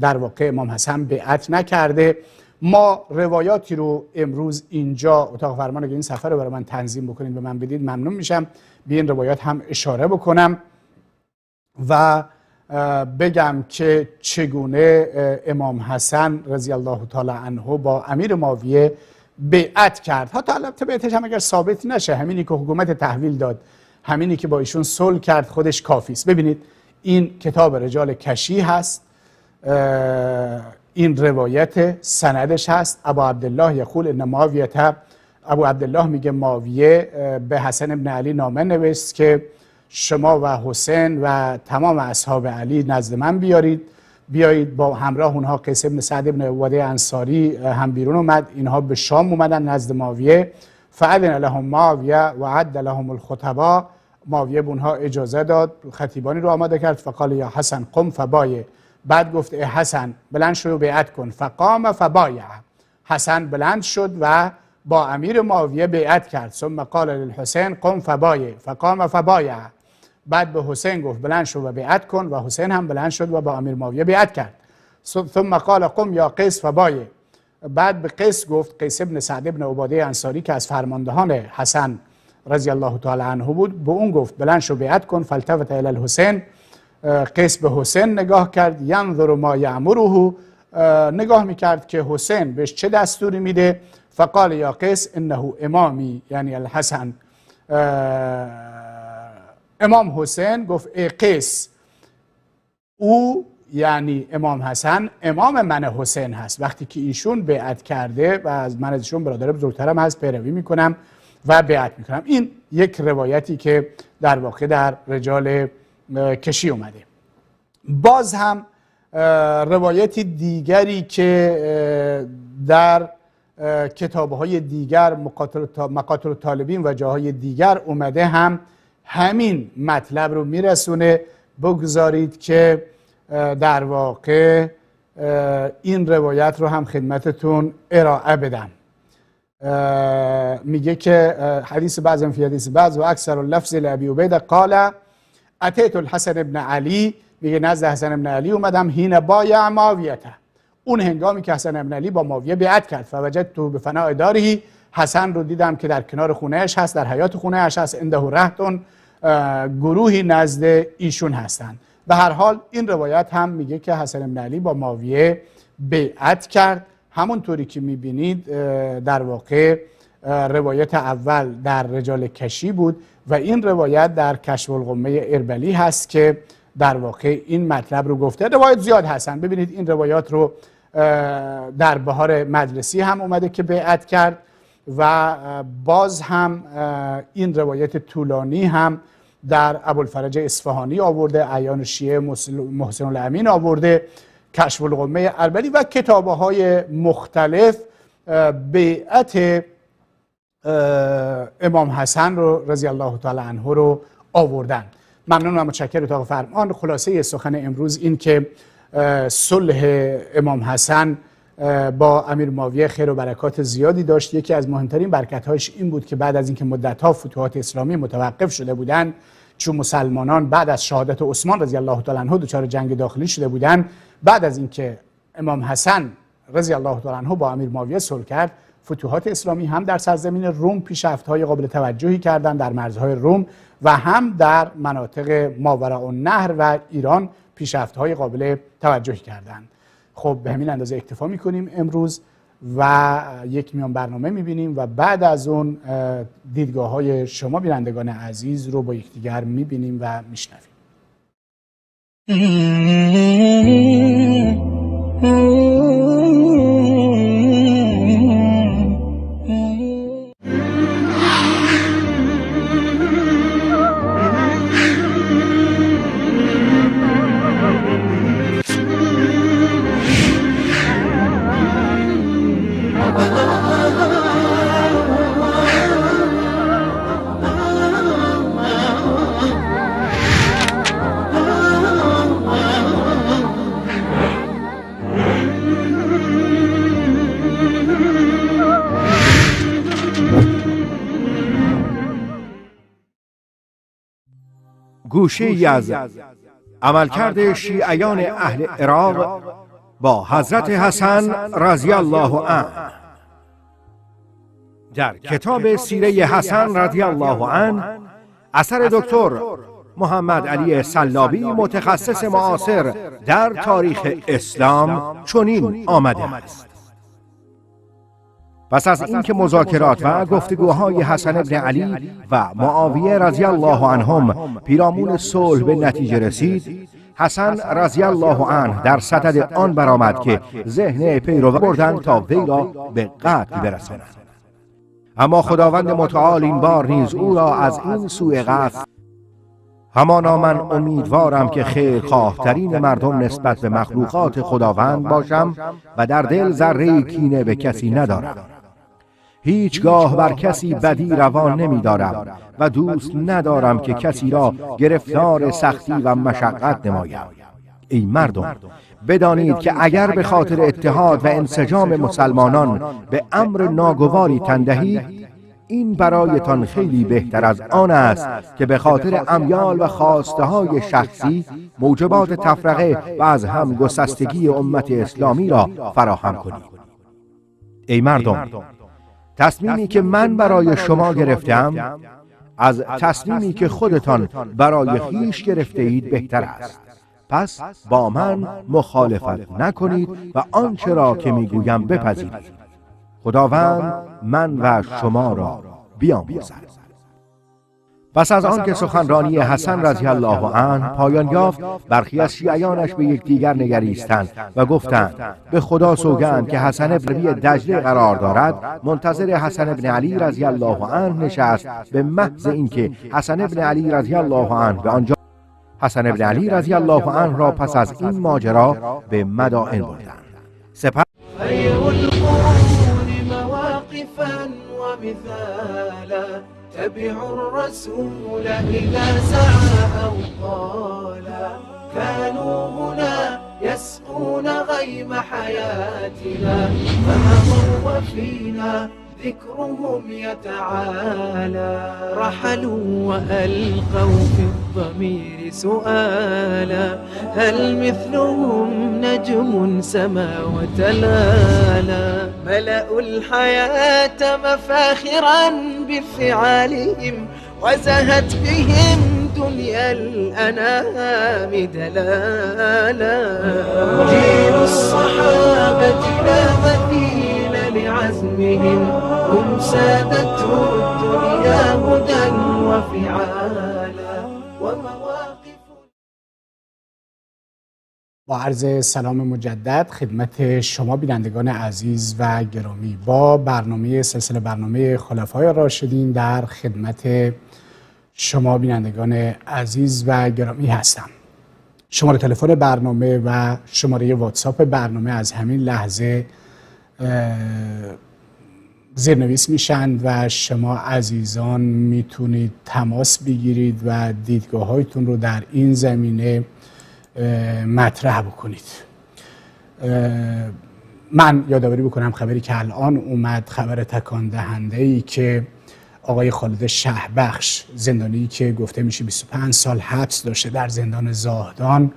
در واقع امام حسن بیعت نکرده. ما روایاتی رو امروز اینجا اتاق فرمان اگه این سفر رو برای من تنظیم بکنید به من بدید ممنون میشم، به این روایات هم اشاره بکنم و بگم که چگونه امام حسن رضی الله تعالی عنه با امیر معاویه بیعت کرد. حتی البته بیعتش هم اگر ثابت نشه، همینی که حکومت تحویل داد، همینی که با ایشون صلح کرد خودش کافی است. ببینید این کتاب رجال کشی هست، این روایت سندش هست. ابو عبدالله یقول ان معاویه، ابو عبدالله میگه معاویه به حسن ابن علی نامه نوشت که شما و حسین و تمام اصحاب علی نزد من بیایید. با همراه اونها قیس ابن سعد ابن عباده انصاری هم بیرون اومد. اینها به شام اومدن نزد معاویه. فاذن لهم معاویه و عد لهم الخطبا. معاویه به اونها اجازه داد، خطیبانی رو آماده کرد. فقال یا حسن قم فبایع. بعد گفت ای حسن بلند شو و بیعت کن. فقام فبایع. حسن بلند شد و با امیر معاویه بیعت کرد. ثم قال للحسین قم فبایع. فقام فبایع. بعد به حسین گفت بلند شو و بیعت کن و حسین هم بلند شد و با امیر معاویه بیعت کرد. ثم قال قم یا قیس فبایع. بعد به قیس گفت، قیس ابن سعد ابن عباده انصاری که از فرماندهان حسن رضی الله تعالی عنه بود، به اون گفت بلند شو بیعت کن. فالتفت الی الحسین. قیس به حسین نگاه کرد. ینظر ما یأمره. نگاه میکرد که حسین بهش چه دستوری میده. فقال یا قیس انه امامی، یعنی الحسن. امام حسین گفت ای قیس، او یعنی امام حسن امام من حسین هست. وقتی که ایشون بیعت کرده و از من ازشون برادر بزرگترم هست پیروی میکنم و بیعت میکنم. این یک روایتی که در واقع در رجال کشی اومده. باز هم روایتی دیگری که در کتابهای دیگر مقاتل طالبین و جاهای دیگر اومده هم همین مطلب رو میرسونه. بگذارید که در واقع این روایت رو هم خدمتتون ارائه بدم. میگه که حدیث بعض فی حدیث بعض و اکثر اللفظ لابی عبید قال اتیت الحسن ابن علی، میگه نزد حسن ابن علی اومدم حین بایع معاویته، اون هنگامی که حسن ابن علی با معاویه بیعت کرد، فوجدت بفناء داره، حسن رو دیدم که در کنار خونهش هست، در حیاط خونهش هست، عنده رهطون، گروهی نزد ایشون هستند. به هر حال این روایت هم میگه که حسن ابن علی با معاویه بیعت کرد. همونطوری که میبینید در واقع روایت اول در رجال کشی بود و این روایت در کشف الغمه اربلی هست که در واقع این مطلب رو گفته. روایت زیاد هستن، ببینید این روایات رو در بهار مجلسی هم اومده که بیعت کرد و باز هم این روایت طولانی هم در ابوالفرج اصفهانی آورده، اعیان شیعه محسن الامین آورده، کشف الغمه اربلی و کتاب‌های مختلف بیعت امام حسن رو رضی الله تعالی عنه رو آوردن. ممنون و متشکر اتاق فرمان. خلاصه سخن امروز این که صلح امام حسن با امیر معاویه خیر و برکات زیادی داشت. یکی از مهمترین برکت‌هاش این بود که بعد از اینکه مدت‌ها فتوحات اسلامی متوقف شده بودند، چون مسلمانان بعد از شهادت عثمان رضی الله تعالی عنه دچار جنگ داخلی شده بودند، بعد از اینکه امام حسن رضی الله تعالی عنه با امیر معاویه صلح کرد، فتوحات اسلامی هم در سرزمین روم پیشرفت‌های قابل توجهی کردند در مرزهای روم و هم در مناطق ماوراءالنهر و ایران پیشرفت‌های قابل توجهی کردند. خب به همین اندازه اکتفا می‌کنیم امروز و یک میان برنامه می‌بینیم و بعد از اون دیدگاه‌های شما بینندگان عزیز رو با یکدیگر می‌بینیم و می‌شنویم. گوشه‌ای از عملکرد شیعیان اهل عراق با حضرت حسن رضی الله عنه. در کتاب سیره حسن رضی الله عنه اثر دکتر محمد علی سلابی متخصص معاصر در تاریخ اسلام چنین آمده است: پس از اینکه مذاکرات و گفتگوهای حسن ابن علی و معاویه رضی الله عنهم پیرامون صلح به نتیجه رسید، حسن رضی الله عنه در صدد آن برآمد که ذهن پیرو بردند تا وی را به قتل برساند. اما خداوند متعال این بار نیز او را از این سوء قصد. همانا من امیدوارم که خیرخواه‌ترین مردم نسبت به مخلوقات خداوند باشم و در دل ذره‌ای کینه به کسی ندارم. هیچگاه بر کسی بدی روان نمی‌دارم و دوست ندارم که کسی را گرفتار سختی و مشقت نمایم. ای مردم، بدانید که اگر به خاطر اتحاد و انسجام مسلمانان به امر ناگواری تن دهید، این برایتان خیلی بهتر از آن است که به خاطر امیال و خواسته‌های شخصی موجبات تفرقه و از هم گسستگی امت اسلامی را فراهم کنید. ای مردم، تصمیمی که من برای شما گرفتم از تصمیمی که خودتان برای خویش گرفته اید بهتر است. پس با من مخالفت نکنید و آنچه را که میگویم بپذیرید. خداوند من و شما را بیامرزد. پس از آن که سخنرانی حسن رضی الله عنه پایان یافت، برخی از شیعیانش به یکدیگر نگریستند و گفتند: به خدا سوگند که حسن ابن دجله قرار دارد. منتظر حسن ابن علی رضی الله عنه نشست به محض اینکه حسن ابن علی رضی الله عنه به آنجا. حسن ابن علی رضی الله عنه را پس از این ماجرا به مدائن بردند. سپس خیر القرون مواقفا و مثالا تبعوا الرسول إذا سعى أو قالا كانوا هنا خيم حياتنا، فمضوا وفينا ذكرهم يتعالى. رحلوا وألقوا في الضمير سؤالا، هل مثلهم نجم سما وتلالا؟ ملأوا الحياة مفاخرا بفعالهم، وزهت بهم دنيا الأنام دلالا. جيل الصحابة لا مثيل لعزمهم، هم سادته الدنيا هدى وفعالا ومواقف. با عرض سلام مجدد خدمت شما بینندگان عزیز و گرامی، با برنامه سلسله برنامه خلفای راشدین در خدمت شما بینندگان عزیز و گرامی هستم. شماره تلفن برنامه و شماره واتساپ برنامه از همین لحظه زیرنویس میشن و شما عزیزان میتونید تماس بگیرید و دیدگاه هایتون رو در این زمینه مطرح بکنید. من یادآوری بکنم خبری که الان اومد، خبر تکان دهنده ای که آقای خالد شهبخش، زندانی که گفته میشه 25 سال حبس داشته در زندان زاهدان،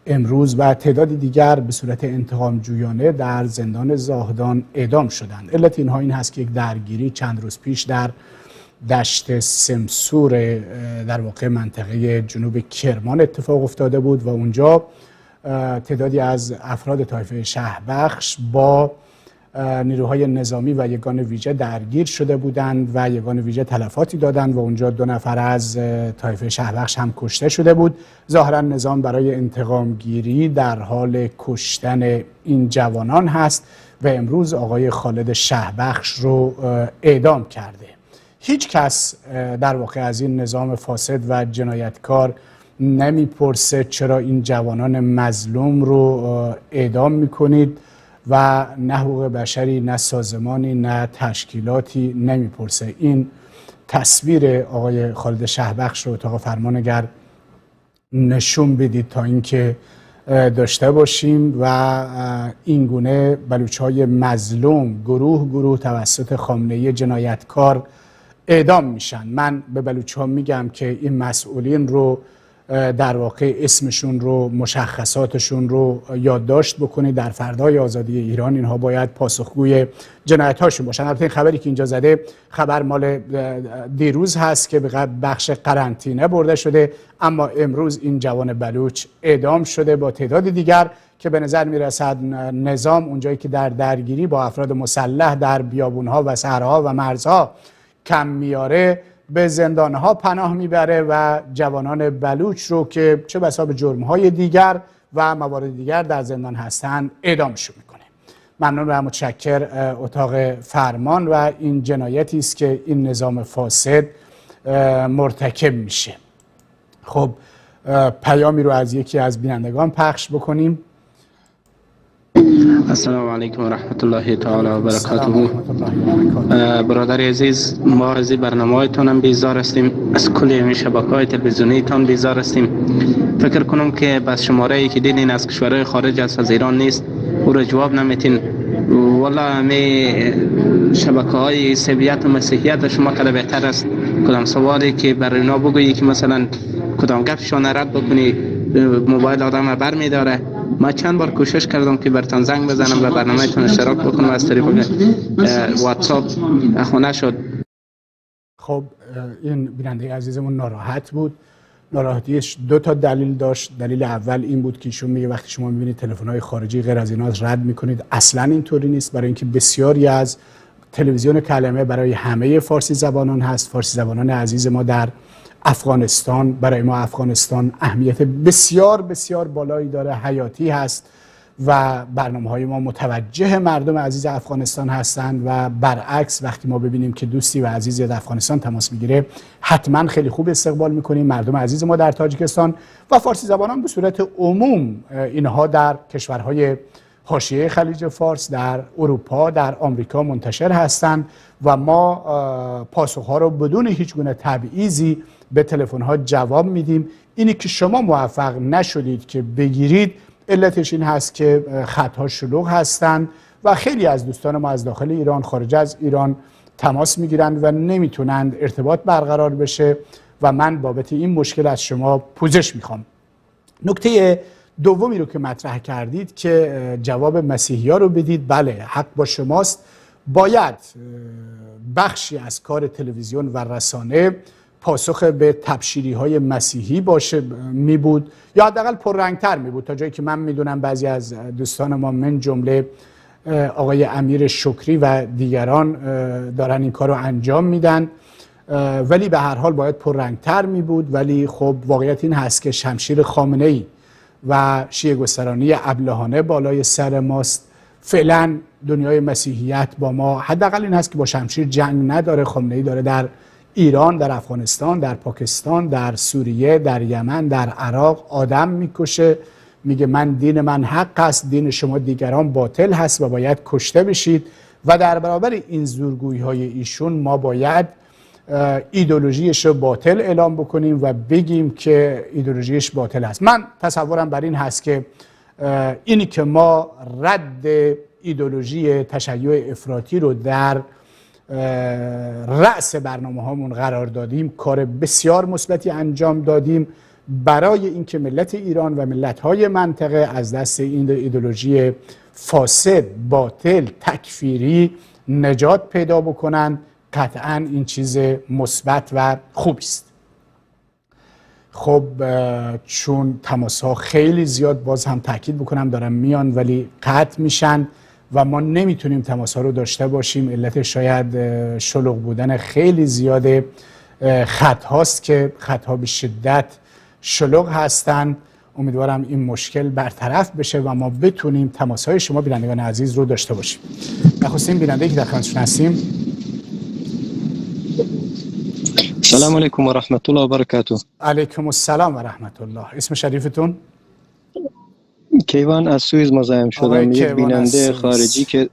امروز و تعدادی دیگر به صورت انتقام جویانه در زندان زاهدان اعدام شدند. علت اینها این هست که یک درگیری چند روز پیش در دشت سمسور، در واقع منطقه جنوب کرمان اتفاق افتاده بود و اونجا تعدادی از افراد طایفه شهبخش با نیروهای نظامی و یگان ویژه درگیر شده بودند و یگان ویژه تلفاتی دادند و اونجا 2 نفر از طایفه شهبخش هم کشته شده بود. ظاهرا نظام برای انتقام گیری در حال کشتن این جوانان هست و امروز آقای خالد شهبخش رو اعدام کرده. هیچ کس در واقع از این نظام فاسد و جنایتکار نمیپرسه چرا این جوانان مظلوم رو اعدام میکنید و نه حقوق بشری، نه سازمانی، نه تشکیلاتی نمیپرسه. این تصویر آقای خالد شهبخش رو اتاق فرمانگر نشون بدید تا اینکه داشته باشیم و این گونه بلوچ‌های مظلوم گروه توسط خامنه‌ای جنایتکار اعدام میشن. من به بلوچ‌ها میگم که این مسئولین رو در واقع اسمشون رو، مشخصاتشون رو یادداشت بکنید. در فردای آزادی ایران اینها باید پاسخگوی جنایت‌هاشون باشن. البته این خبری که اینجا زده خبر مال دیروز هست که به بخش قرنطینه برده شده، اما امروز این جوان بلوچ اعدام شده با تعداد دیگر که به نظر میرسد نظام اونجایی که در درگیری با افراد مسلح در بیابونها و صحراها و مرزها کم میاره، به زندانها پناه میبره و جوانان بلوچ رو که چه بسا به جرمهای دیگر و موارد دیگر در زندان هستند اعدامشون میکنه. ممنون و متشکر اتاق فرمان و این جنایتی است که این نظام فاسد مرتکب میشه. خب پیامی رو از یکی از بینندگان پخش بکنیم. السلام علیکم و رحمت الله تعالی و برکاته. برادر عزیز، ما از برنامه‌هایتون هم بیزار هستیم، از کل شبکه‌های تلویزیونیتون بیزار هستیم. فکر کنم که بس شماره‌ای که دیدین از کشورهای خارج از ایران نیست، او را جواب نمیتین. والله همه شبکه‌های سبیت و مسیحیت شما کلا بهتر است. کدام سوالی که بر اینا بگویی که مثلا کدام گپشون رد بکنی، موبایل آدم بر می‌داره. ما چند بار کوشش کردم که برتان زنگ بزنم و برنامه‌تون اشتراک بکنم، از طریق واتساپ خونه شد. خب این بیننده عزیزمون ناراحت بود. ناراحتیش 2 تا دلیل داشت. دلیل اول این بود که ایشون میگه وقتی شما میبینید تلفن‌های خارجی غیر از اینا رد میکنید. اصلا اینطوری نیست، برای اینکه بسیاری از تلویزیون کلمه برای همه فارسی زبانان هست. فارسی زبانان عزیز ما در افغانستان، برای ما افغانستان اهمیت بسیار بسیار بالایی داره، حیاتی هست و برنامه‌های ما متوجه مردم عزیز افغانستان هستند و برعکس وقتی ما ببینیم که دوستی و عزیزی از افغانستان تماس میگیره حتما خیلی خوب استقبال میکنیم. مردم عزیز ما در تاجیکستان و فارسی زبانان به صورت عموم، اینها در کشورهای حاشیه خلیج فارس، در اروپا، در آمریکا منتشر هستند و ما پاسخها رو بدون هیچ گونه تبعیضی به تلفن‌ها جواب میدیم. اینی که شما موفق نشدید که بگیرید علتش این هست که خطها شلوغ هستند و خیلی از دوستان ما از داخل ایران، خارج از ایران تماس میگیرند و نمیتونند ارتباط برقرار بشه و من بابت این مشکل از شما پوزش میخوام. نکته دومی رو که مطرح کردید که جواب مسیحی ها رو بدید، بله حق با شماست. باید بخشی از کار تلویزیون و رسانه پاسخ به تبشیری های مسیحی باشه می بود یا حداقل پررنگتر می بود. تا جایی که من میدونم بعضی از دوستان ما من جمله آقای امیر شکری و دیگران دارن این کار رو انجام میدن، ولی به هر حال باید پررنگتر می بود. ولی خب واقعیت این هست که شمشیر خامنه‌ای و شیعه گسترانی ابلهانه بالای سر ماست. فعلا دنیای مسیحیت با ما حداقل این هست که با شمشیر جنگ نداره. خامنه‌ای داره در ایران، در افغانستان، در پاکستان، در سوریه، در یمن، در عراق آدم میکشه، میگه من دین من حق است، دین شما دیگران باطل هست و باید کشته بشید. و در برابر این زورگویی های ایشون ما باید ایدئولوژیش رو باطل اعلام بکنیم و بگیم که ایدئولوژیش باطل است. من تصورم بر این هست که اینی که ما رد ایدئولوژی تشیع افراطی رو در رأس برنامه هامون قرار دادیم، کار بسیار مثبتی انجام دادیم برای اینکه ملت ایران و ملت‌های منطقه از دست این ایدئولوژی فاسد، باطل، تکفیری نجات پیدا بکنن. قطعاً این چیز مثبت و خوبی است. خب چون تماس‌ها خیلی زیاد، باز هم تاکید بکنم دارن میان ولی قطع میشن و ما نمیتونیم تماس‌ها رو داشته باشیم. علت شاید شلوغ بودن خیلی زیاد خط هاست که خط‌ها به شدت شلوغ هستن. امیدوارم این مشکل برطرف بشه و ما بتونیم تماس‌های شما بینندگان عزیز رو داشته باشیم. نخستین بیننده‌ای که در خدمتتون هستیم. سلام علیکم و رحمت الله و برکاته. علیکم السلام و رحمت الله. اسم شریفتون؟ کیوان از سوئیس مزاحم شدم. یک بیننده خارجی که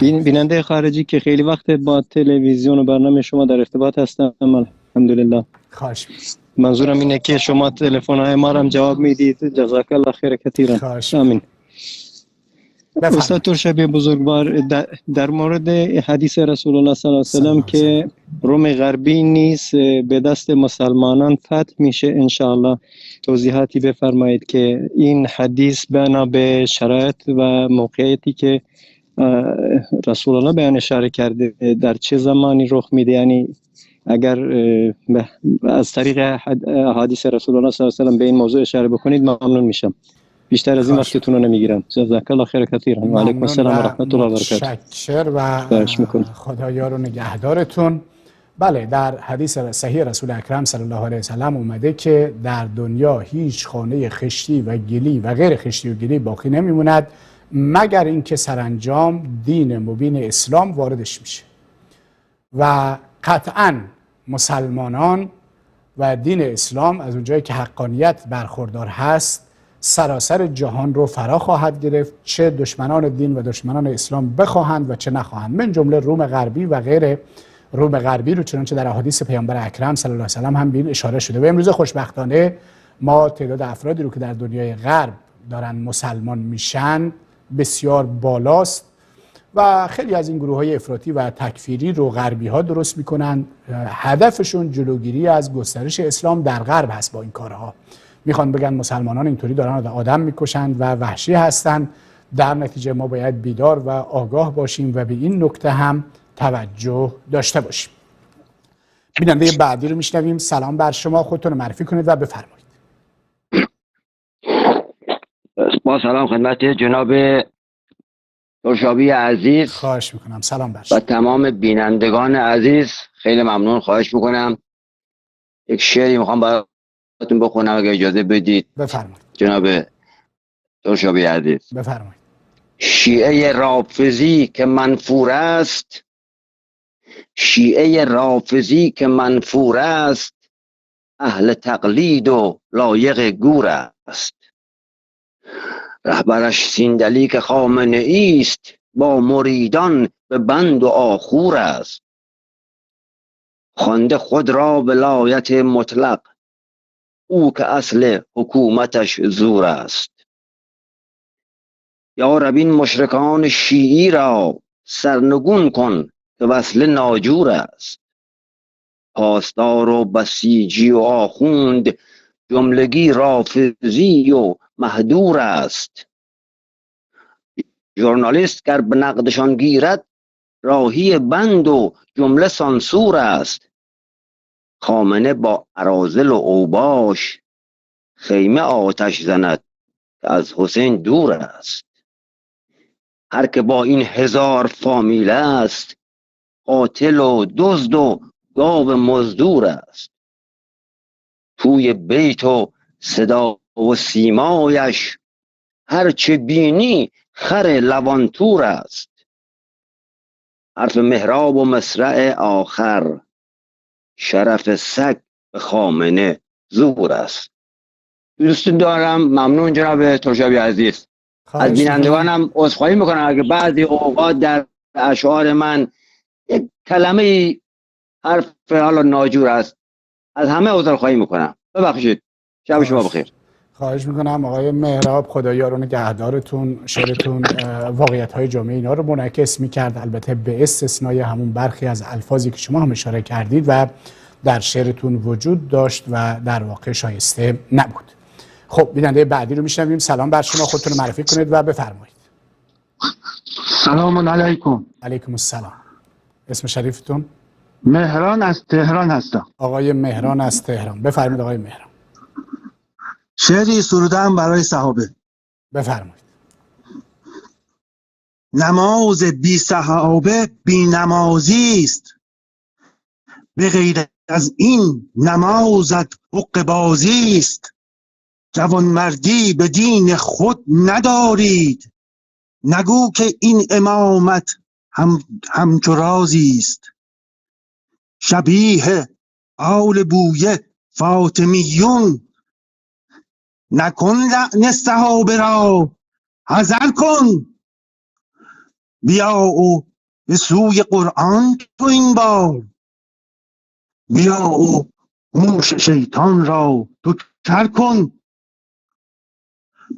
بیننده خارجی که خیلی وقت با تلویزیون و برنامه شما در ارتباط هستم. الحمدلله. خواهش. منظورم اینه که شما تلفن‌های ما را جواب میدید. جزاک الله خیر کثیرا. آمین. استاد ترشبی بزرگوار، در مورد حدیث رسول الله صلی الله علیه و سلم که روم غربی نیست به دست مسلمانان فتح میشه، انشاءالله توضیحاتی بفرمایید که این حدیث بنا به شرایط و موقعیتی که رسول الله بیان اشاره کرده در چه زمانی رخ میده. یعنی اگر از طریق حدیث رسول الله صلی الله علیه و سلم به این موضوع اشاره بکنید ممنون میشم. بیشتر از این وقتتون رو نمیگیرم. جزاک الله خیر کثیرا. و علیکم السلام و رحمت الله و برکاته. متشکر و خدا یار و نگهدارتون. بله، در حدیث صحیح رسول اکرم صلی الله علیه و سلم اومده که در دنیا هیچ خانه خشتی و گلی و غیر خشتی و گلی باقی نمیموند مگر اینکه سرانجام دین مبین اسلام واردش میشه و قطعاً مسلمانان و دین اسلام از اونجایی که حقانیت برخوردار هست سراسر جهان رو فرا خواهد گرفت، چه دشمنان دین و دشمنان اسلام بخواهند و چه نخواهند، من جمله روم غربی و غیر روم غربی رو، چنانچه در احادیث پیامبر اکرم صلی الله علیه و سلم هم به این اشاره شده. و امروز خوشبختانه ما تعداد افرادی رو که در دنیای غرب دارن مسلمان میشن بسیار بالاست و خیلی از این گروه‌های افراطی و تکفیری رو غربی‌ها درست میکنن. هدفشون جلوگیری از گسترش اسلام در غرب هست. با این کارها میخوان بگن مسلمانان اینطوری دارن آدم میکشند و وحشی هستند. در نتیجه ما باید بیدار و آگاه باشیم و به این نکته هم توجه داشته باشیم. بیننده بعدی رو میشنویم. سلام بر شما، خودتون رو معرفی کنید و بفرمایید. با سلام خدمت جناب ترشابی عزیز. خواهش میکنم. سلام بر شما و تمام بینندگان عزیز. خیلی ممنون. خواهش میکنم یک شعری میخوام براتون بخونم اگه اجازه بدید. بفرمایید جناب ترشابی عزیز. بفرمایید. شیعه رافضی که منفور است، شیعه رافضی که منفور است، اهل تقلید و لایق گور است. رهبرش سیندلی که خامنه ای است، با مریدان به بند و آخور است. خوانده خود را ولایت مطلق، او که اصل حکومتش زور است. یا رب این مشرکان شیعی را سرنگون کن که وصل ناجور است. پاسدار و بسیجی و آخوند جملگی رافضی و مهدور است. ژورنالیست گر به نقدشان گیرد راهی بند و جمله سانسور است. خامنه با اراذل و اوباش خیمه آتش زند که از حسین دور است. هر که با این 1000 فامیل است قاتل و دزد و گاو مزدور است. توی بیت و صدا و سیمایش هرچه بینی خر لوانتور است. حرف محراب و مصرع آخر شرف سگ به خامنه زور است. دوستون دارم. ممنون جناب ترشبی عزیز. از بینندگانم عذرخواهی میکنم اگه بعضی اوقات در اشعار من یک کلمه حرف حالا ناجور است. از همه عذرخواهی میکنم. ببخشید. شب شما بخیر. خواهش میکنم آقای مهراب، خدایا رو نگهدارتون. شعرتون واقعیت‌های جامعه اینا رو منعکس میکرد، البته به استثنای همون برخی از الفاظی که شما هم اشاره کردید و در شعرتون وجود داشت و در واقع شایسته نبود. خب بیننده بعدی رو میشنویم. سلام بر شما، خودتون رو معرفی کنید و بفرمایید. سلام علیکم. علیکم السلام. اسم شریفتون؟ مهران از تهران هستم. آقای مهران از تهران، بفرمایید آقای مهران. شعری سرودم برای صحابه. بفرمایید. نماز بی صحابه بی نمازی است، به غیر از این نمازت حق بازی است. جوانمردی به دین خود ندارید، نگو که این امامت همچو رازی است. شبیه آل بویه فاطمیون، نکن لعن صحابه را حذر کن. بیا و به سوی قرآن تو این بار، بیا و موش شیطان را تو کر کن.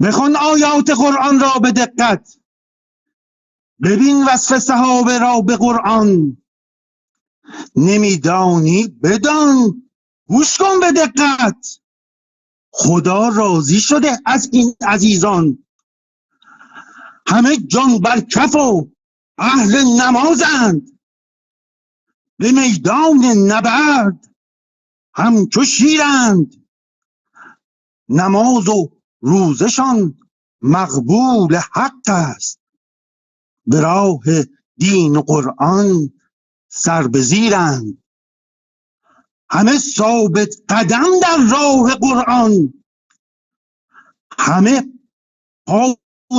بخون آیات قرآن را به دقت، ببین وصف صحابه را به قرآن. نمیدانی بدان، گوش کن به دقت. خدا راضی شده از این عزیزان، همه جان بر کف و اهل نمازند. به میدان نبرد همچو شیرند، نماز و روزشان مقبول حق است. به راه دین و قرآن سر به زیرند، همه ثابت قدم در راه قرآن. همه پا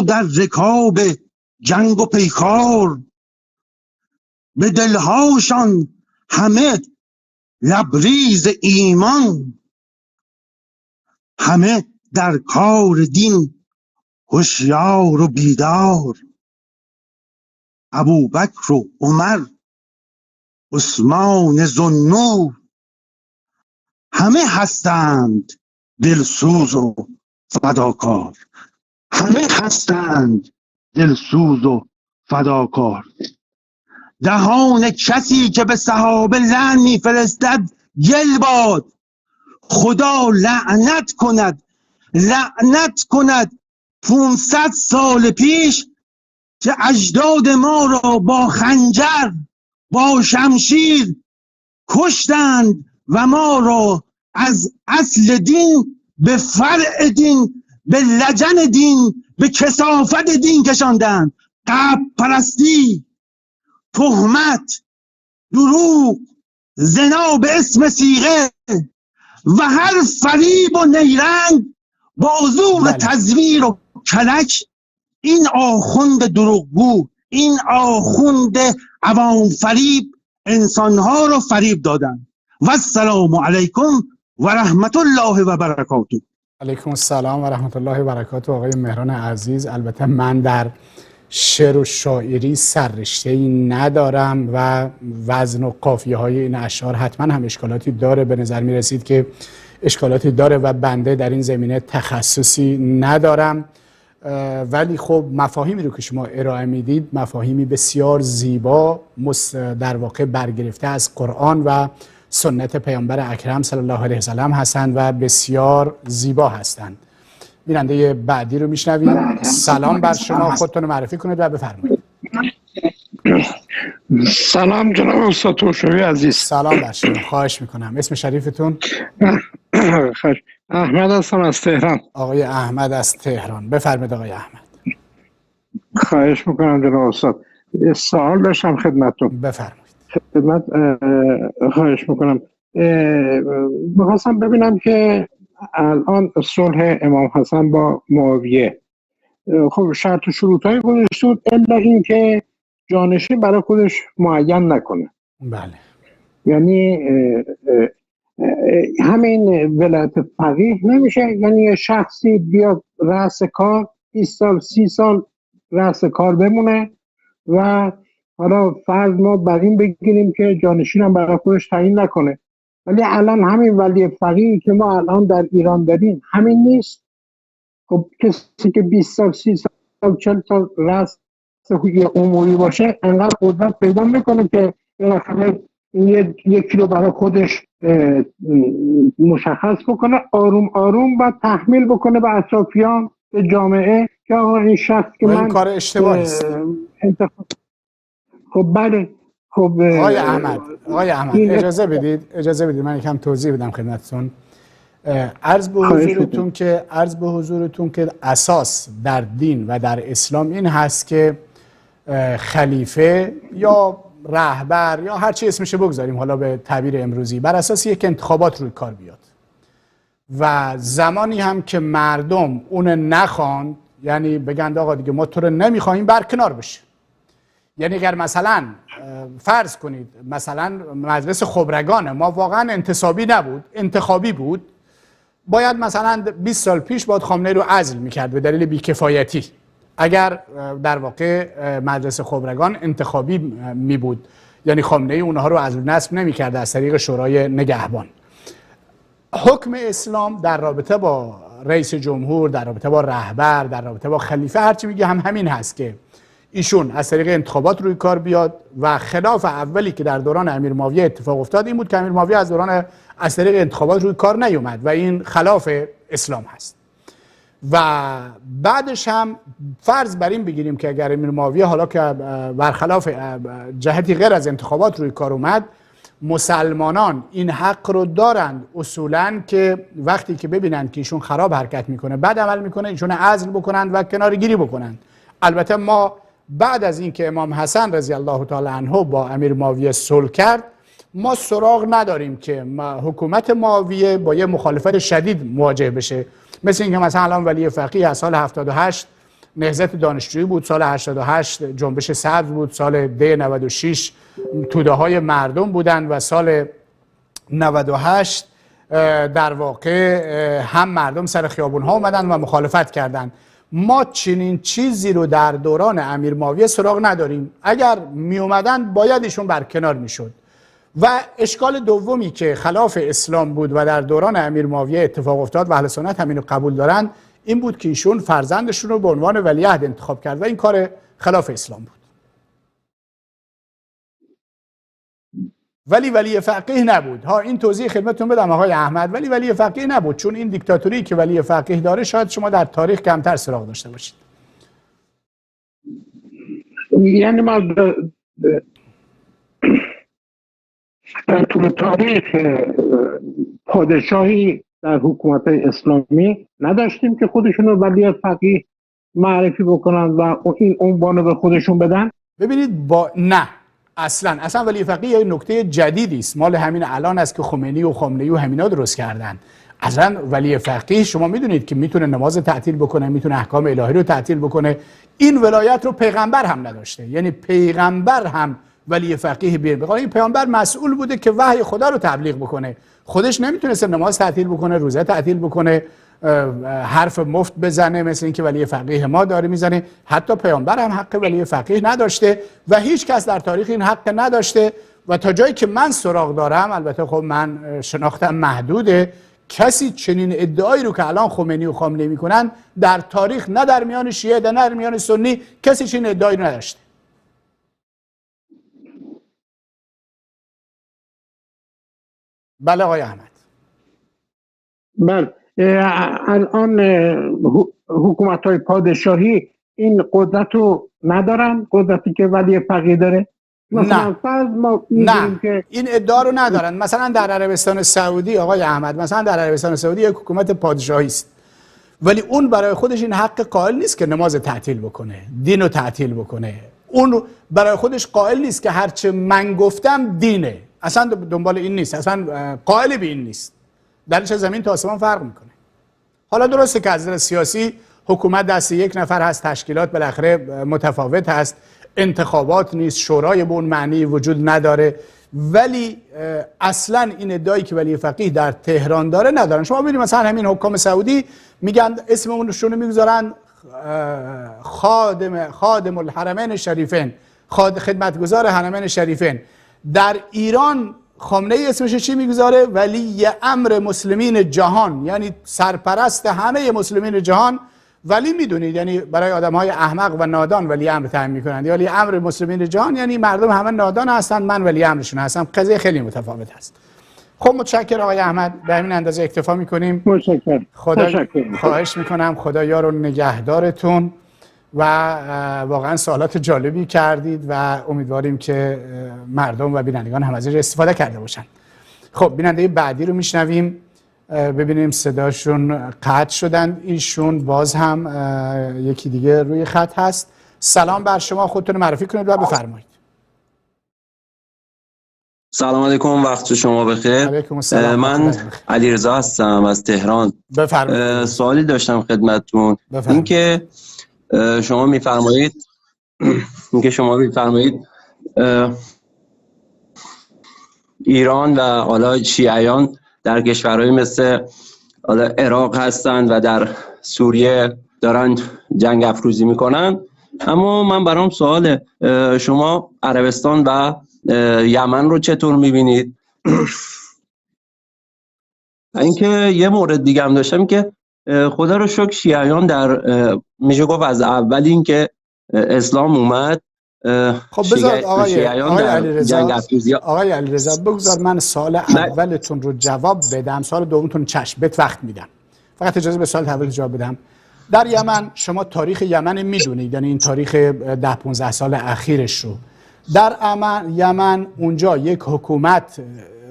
در رکاب جنگ و پیکار، به دلهاشان همه لبریز ایمان. همه در کار دین هوشیار و بیدار، ابوبکر و عمر عثمان ذوالنور. همه هستند دلسوز و فداکار، همه هستند دلسوز و فداکار. دهان کسی که به صحابه لعن می‌فرستد گل باد. خدا لعنت کند 500 سال پیش که اجداد ما را با خنجر با شمشیر کشتند و ما را از اصل دین به فرع دین، به لجن دین، به کثافت دین کشاندند. قبر پرستی، تهمت، دروغ، زنا به اسم صیغه و هر فریب و نیرنگ با زور تزویر و کلک. این آخوند دروغگو، این آخوند عوام فریب انسانها رو فریب دادن. و السلام علیکم و رحمت الله و برکاته. علیکم السلام و رحمت الله و برکاته آقای مهران عزیز. البته من در شعر و شاعری سررشته‌ای ندارم و وزن و قافیه های این اشعار حتما هم اشکالاتی داره. به نظر می رسید که اشکالاتی داره و بنده در این زمینه تخصصی ندارم. ولی خب مفاهیمی رو که شما ارائه میدید مفاهیمی بسیار زیبا در واقع برگرفته از قرآن و سنت پیامبر اکرم صلی الله علیه وسلم هستند و بسیار زیبا هستند. بیننده بعدی رو میشنویم. سلام بر شما، خودتون رو معرفی کنید و بفرمایید. سلام جناب استاد ترشوی عزیز. سلام بر شما، خواهش میکنم. اسم شریفتون؟ احمد هستم از تهران. آقای احمد از تهران، بفرمایید آقای احمد. خواهش میکنم جناب استاد. سوال داشتم خدمتتون. بفرمایید. خدمت خواهش میکنم. میخواستم ببینم که الان صلح امام حسن با معاویه خب شرط و شروطایی گذاشته بود الا اینکه جانشین برای خودش معین نکنه. بله. یعنی همین ولایت فقیه نمیشه، یعنی شخصی بیاد رأس کار 20 سال 30 سال رأس کار بمونه و حالا فرض ما بر این بگیریم که جانشین هم برای خودش تعیین نکنه، ولی الان همین ولی فقیهی که ما الان در ایران داریم همین نیست. خب کسی که 20 سال 30 سال 40 سال رأس عمومی باشه انقدر قدرت پیدا میکنه که یکی رو برای خودش مشخص بکنه، آروم آروم و تحمیل بکنه به اطرافیان، به جامعه که آقا این شخص که من کار اشتباهی است. خب بله. خب آقای احمد اجازه بدید من یکم توضیح بدم خدمتتون. عرض به حضورتون که اساس در دین و در اسلام این هست که خلیفه یا رهبر یا هر چی اسمش بگذاریم حالا به تعبیر امروزی بر اساس یک انتخابات روی کار بیاد و زمانی هم که مردم اون نخوان، یعنی بگند آقا دیگه ما تو رو نمیخوایم، برکنار بشه. یعنی اگر مثلا فرض کنید مثلا مجلس خبرگان ما واقعا انتصابی نبود، انتخابی بود، باید مثلا 20 سال پیش باید خامنه‌ای رو عزل میکرد به دلیل بیکفایتی، اگر در واقع مجلس خبرگان انتخابی می بود، یعنی خامنه‌ای اونها رو عزل نصب نمی کرده از طریق شورای نگهبان. حکم اسلام در رابطه با رئیس جمهور، در رابطه با رهبر، در رابطه با خلیفه هرچی میگه همین هست که ایشون از طریق انتخابات روی کار بیاد و خلاف اولی که در دوران امیر معاویه اتفاق افتاد این بود که امیر معاویه از طریق انتخابات روی کار نیومد و این خلاف اسلام هست. و بعدش هم فرض بر این بگیریم که اگر امیر معاویه حالا که برخلاف جهتی غیر از انتخابات روی کار اومد، مسلمانان این حق رو دارند اصولاً که وقتی که ببینند که ایشون خراب حرکت میکنه، بد عمل میکنه، ایشون عزل بکنند و کنارگیری بکنند. البته ما بعد از اینکه امام حسن رضی الله تعالی عنه با امیر معاویه صلح کرد، ما سراغ نداریم که حکومت معاویه با یه مخالفت شدید مواجه بشه. مثل اینکه مثلا الان ولی فقیه از سال 78 نهضت دانشجویی بود، سال 88 جنبش سبز بود، سال 96 توده های مردم بودن و سال 98 در واقع هم مردم سر خیابون ها اومدن و مخالفت کردند. ما چنین چیزی رو در دوران امیر معاویه سراغ نداریم. اگر می اومدن باید ایشون برکنار میشد. و اشکال دومی که خلاف اسلام بود و در دوران امیر معاویه اتفاق افتاد و اهل سنت همین رو قبول دارن، این بود که ایشون فرزندشون رو به عنوان ولیعهد انتخاب کرد و این کار خلاف اسلام بود. ولی فقیه نبود. این توضیح خدمتتون بدم آقای احمد، ولی فقیه نبود، چون این دیکتاتوری که ولی فقیه داره شاید شما در تاریخ کمتر سراغ داشته باشید. یعنی ما در طول تاریخ پادشاهی در حکومت اسلامی نداشتیم که خودشون رو ولی فقیه معرفی بکنن و این عنوان رو به خودشون بدن. ببینید نه اصلا ولی فقیه یه نکته جدیدی است، مال همین الان است که خمینی و خامنه‌ای و همینا درست کردن. اصلا ولی فقیه شما میدونید که میتونه نماز تعطیل بکنه، میتونه احکام الهی رو تعطیل بکنه. این ولایت رو پیغمبر هم نداشته، یعنی پیغمبر هم ولی فقیه بیاره. این پیامبر مسئول بوده که وحی خدا رو تبلیغ بکنه، خودش نمیتونست نماز تعطیل بکنه، روزه تعطیل بکنه، حرف مفت بزنه مثل اینکه ولی فقیه ما داره میزنه. حتی پیامبر هم حق ولی فقیه نداشته و هیچ کس در تاریخ این حق نداشته. و تا جایی که من سراغ دارم، البته خب من شناختم محدوده، کسی چنین ادعایی رو که الان خمینی و خامنه‌ای میکنن در تاریخ، نه در میان شیعه نه در میان سنی، کسی چنین ادعایی رو نداشته. بله آقای احمد. بله، الان حکومت‌های پادشاهی این قدرت رو ندارن، قدرتی که ولی فقیه داره. نه ما نه که این ادعا رو ندارن. مثلا در عربستان سعودی آقای احمد، مثلا در عربستان سعودی یک حکومت پادشاهی است، ولی اون برای خودش این حق قائل نیست که نماز تعطیل بکنه، دین رو تعطیل بکنه. اون برای خودش قائل نیست که هرچه من گفتم دینه، اصلا دنبال این نیست، اصلا قائل به این نیست. درش زمین تا آسمان فرق میکنه. حالا درسته که از نظر سیاسی حکومت دست یک نفر هست، تشکیلات بالاخره متفاوت هست، انتخابات نیست، شورای به اون معنی وجود نداره، ولی اصلا این ادعایی که ولی فقیه در تهران داره ندارن. شما ببینید مثلا همین حکام سعودی میگن اسم اونشون میگذارن خادم الحرمین شریفین، خدمتگزار حرمین شریفین. در ایران خامنه ای اسمش چی میگذاره؟ ولی امر مسلمین جهان، یعنی سرپرست همه مسلمین جهان. ولی میدونید یعنی برای آدم‌های احمق و نادان ولی امر تعیین می‌کنند. ولی امر مسلمین جهان یعنی مردم همه نادان هستند، من ولی امرشون هستم. قضیه خیلی متفاوت هست. خب متشکرم آقای احمد، به همین اندازه اکتفا می‌کنیم. متشکرم. خواهش می‌کنم، خدا یار و نگهدارتون و واقعا سوالات جالبی کردید و امیدواریم که مردم و بینندگان هم ازش استفاده کرده باشن. خب بیننده بعدی رو میشنویم، ببینیم صداشون قطع شدن. ایشون باز هم یکی دیگه روی خط هست. سلام بر شما، خودتون معرفی کنید و بفرمایید. سلام علیکم، وقت شما بخیر. علیکم السلام. من علیرضا هستم از تهران. بفرمایید. سوالی داشتم خدمتتون. اینکه شما میفرمایید ایران و حالا شیعیان در کشورهای مثل عراق هستند و در سوریه دارن جنگ افروزی میکنن، اما من برام سواله، شما عربستان و یمن رو چطور میبینید؟ اینکه یه مورد دیگه هم داشتم که خدا رو شکر شیعیان در میشه گفت از اول اینکه اسلام اومد، خب بذار آقای علیرضا بگذار من سوال اولتون رو جواب بدم، سوال دومتون چشم بهت وقت میدم، فقط اجازه به سوال اول جواب بدم. در یمن شما تاریخ یمن میدونید، یعنی این تاریخ 10-15 سال اخیرش رو. در یمن اونجا یک حکومت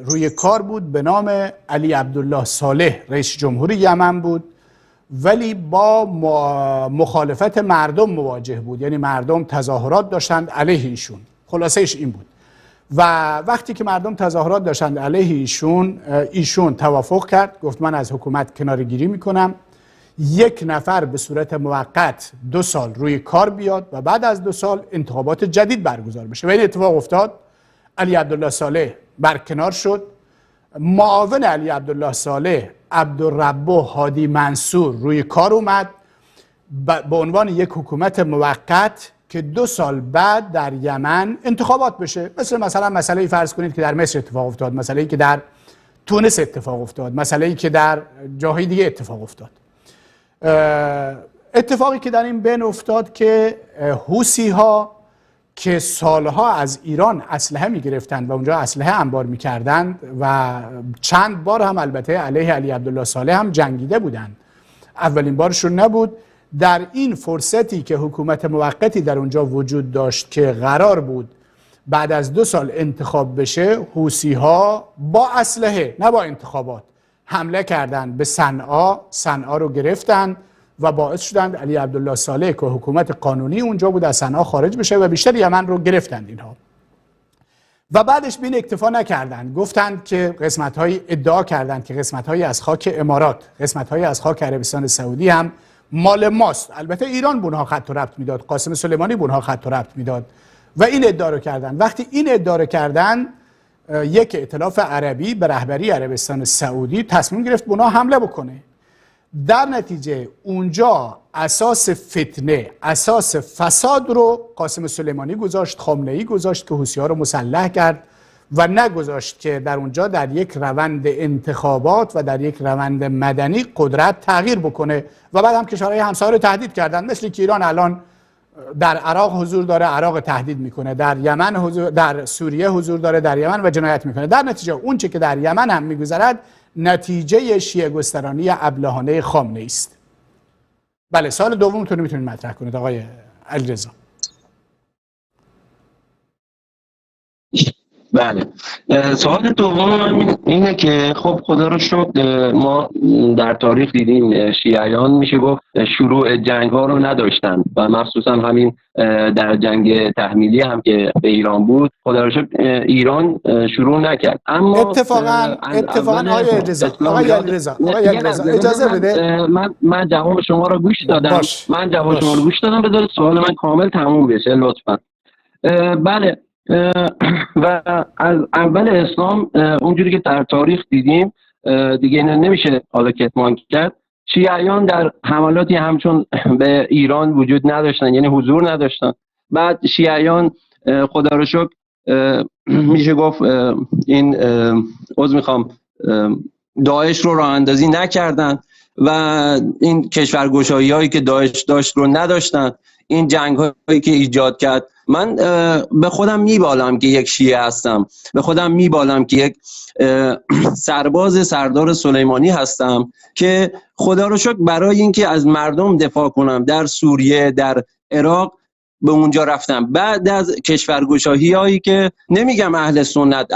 روی کار بود به نام علی عبدالله صالح، رئیس جمهور یمن بود، ولی با مخالفت مردم مواجه بود، یعنی مردم تظاهرات داشتند علیه ایشون. خلاصهش این بود و وقتی که مردم تظاهرات داشتند علیه ایشون توافق کرد، گفت من از حکومت کناره‌گیری میکنم، یک نفر به صورت موقت 2 سال روی کار بیاد و بعد از 2 سال انتخابات جدید برگزار بشه. و این اتفاق افتاد. علی عبدالله صالح برکنار شد، معاون علی عبدالله صالح عبدالرب هادی منصور روی کار اومد به عنوان یک حکومت موقت که 2 سال بعد در یمن انتخابات بشه. مثلا مسئله فرض کنید که در مصر اتفاق افتاد، مسئله که در تونس اتفاق افتاد، مسئله که در جاهای دیگه اتفاق افتاد. اتفاقی که در این بین افتاد که حوثی ها که سالها از ایران اسلحه می گرفتند و اونجا اسلحه انبار می کردند و چند بار هم البته علیه علی عبدالله صالح هم جنگیده بودند، اولین بارشون نبود. در این فرصتی که حکومت موقتی در اونجا وجود داشت که قرار بود بعد از 2 سال انتخاب بشه، حوثی ها با اسلحه نه با انتخابات حمله کردند به صنعا رو گرفتند و باعث شدند علی عبدالله صالح که حکومت قانونی اونجا بود از صنعا خارج بشه و بیشتر یمن رو گرفتند اینها. و بعدش به این اکتفا نکردند، گفتند که ادعا کردند که قسمت‌هایی از خاک امارات، قسمت‌هایی از خاک عربستان سعودی هم مال ماست. البته ایران به اونها خط و ربط میداد، قاسم سلیمانی به اونها خط و ربط میداد و این ادعا رو کردند. وقتی این ادعا رو کردند، یک ائتلاف عربی به رهبری عربستان سعودی تصمیم گرفت به اونها حمله بکنه. در نتیجه اونجا اساس فتنه، اساس فساد رو قاسم سلیمانی گذاشت، خامنه‌ای گذاشت که حوثی‌ها رو مسلح کرد و نگذاشت که در اونجا در یک روند انتخابات و در یک روند مدنی قدرت تغییر بکنه و بعد هم کشورهای همسایه رو تهدید کردن، مثل که ایران الان در عراق حضور داره، عراق تهدید میکنه، در یمن حضور، در سوریه حضور داره، در یمن و جنایت میکنه. در نتیجه اون چه که در یمن هم میگذرد نتیجه شیعه گسترانی ابلهانه خامنه‌ای است. بله، سال دومتون میتونید مطرح کنید آقای علیرضا. بله، سوال دوم اینه که خب خدا رو شکر ما در تاریخ دیدیم شیعیان میشه گفت شروع جنگ ها رو نداشتن و مخصوصا همین در جنگ تحمیلی هم که به ایران بود خدا رو شکر ایران شروع نکرد. اما اتفاقا آقای علیرضا اجازه بده من جواب شما رو گوش دادم. من جواب شما رو گوش دادم، بذارید سوال من کامل تموم بشه لطفا. بله، و از اول اسلام اونجوری که در تاریخ دیدیم دیگه نمیشه حالا کتمان کرد، شیعیان در حملاتی همچون به ایران وجود نداشتن، یعنی حضور نداشتن. بعد شیعیان خدا رو شکر میشه گفت این داعش رو راه اندازی نکردن و این کشورگشایی هایی که داعش داشت رو نداشتن. این جنگ هایی که ایجاد کرد، من به خودم میبالم که یک شیعه هستم، به خودم میبالم که یک سرباز سردار سلیمانی هستم که خدا رو شکر برای اینکه از مردم دفاع کنم در سوریه، در عراق به اونجا رفتم. بعد از کشورگشایی هایی که نمیگم اهل سنت،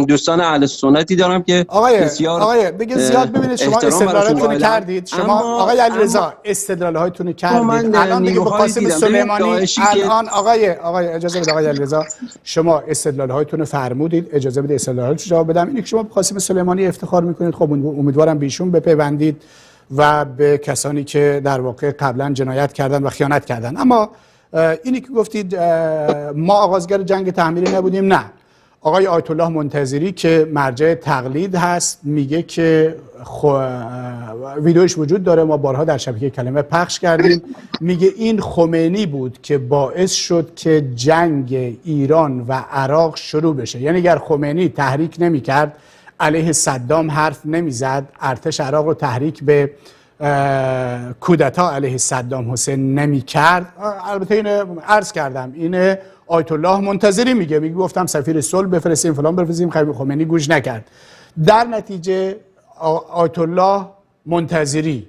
دوستان اهل سنتی دارم که آقای دیگه زیاد ببینید شما استدلالاتونو کردید، شما آقای علیرضا استدلالاتونو کردید. الان دیگه با قاسم سلیمانی الان آقای اجازه بده آقای علیرضا، شما استدلالاتونو فرمودید، اجازه بده استدلالاتو جواب بدم. اینی که شما با قاسم سلیمانی افتخار میکنید، خب امیدوارم بیشون بپیوندید و به کسانی که در واقع قبلا جنایت کردن و خیانت کردن. اما اینی که گفتید ما آغازگر جنگ تحمیلی نبودیم، نه. آقای آیت الله منتظری که مرجع تقلید هست میگه که ویدیوش وجود داره، ما بارها در شبکه کلمه پخش کردیم، میگه این خمینی بود که باعث شد که جنگ ایران و عراق شروع بشه. یعنی اگر خمینی تحریک نمی‌کرد، علیه صدام حرف نمیزد، ارتش عراق رو تحریک به کودتا علیه صدام حسین نمی کرد. البته اینه عرض کردم، اینه آیت الله منتظری میگه گفتم سفیر صلح بفرستیم فلان بفرستیم، خمینی گوش نکرد. در نتیجه آیت الله منتظری،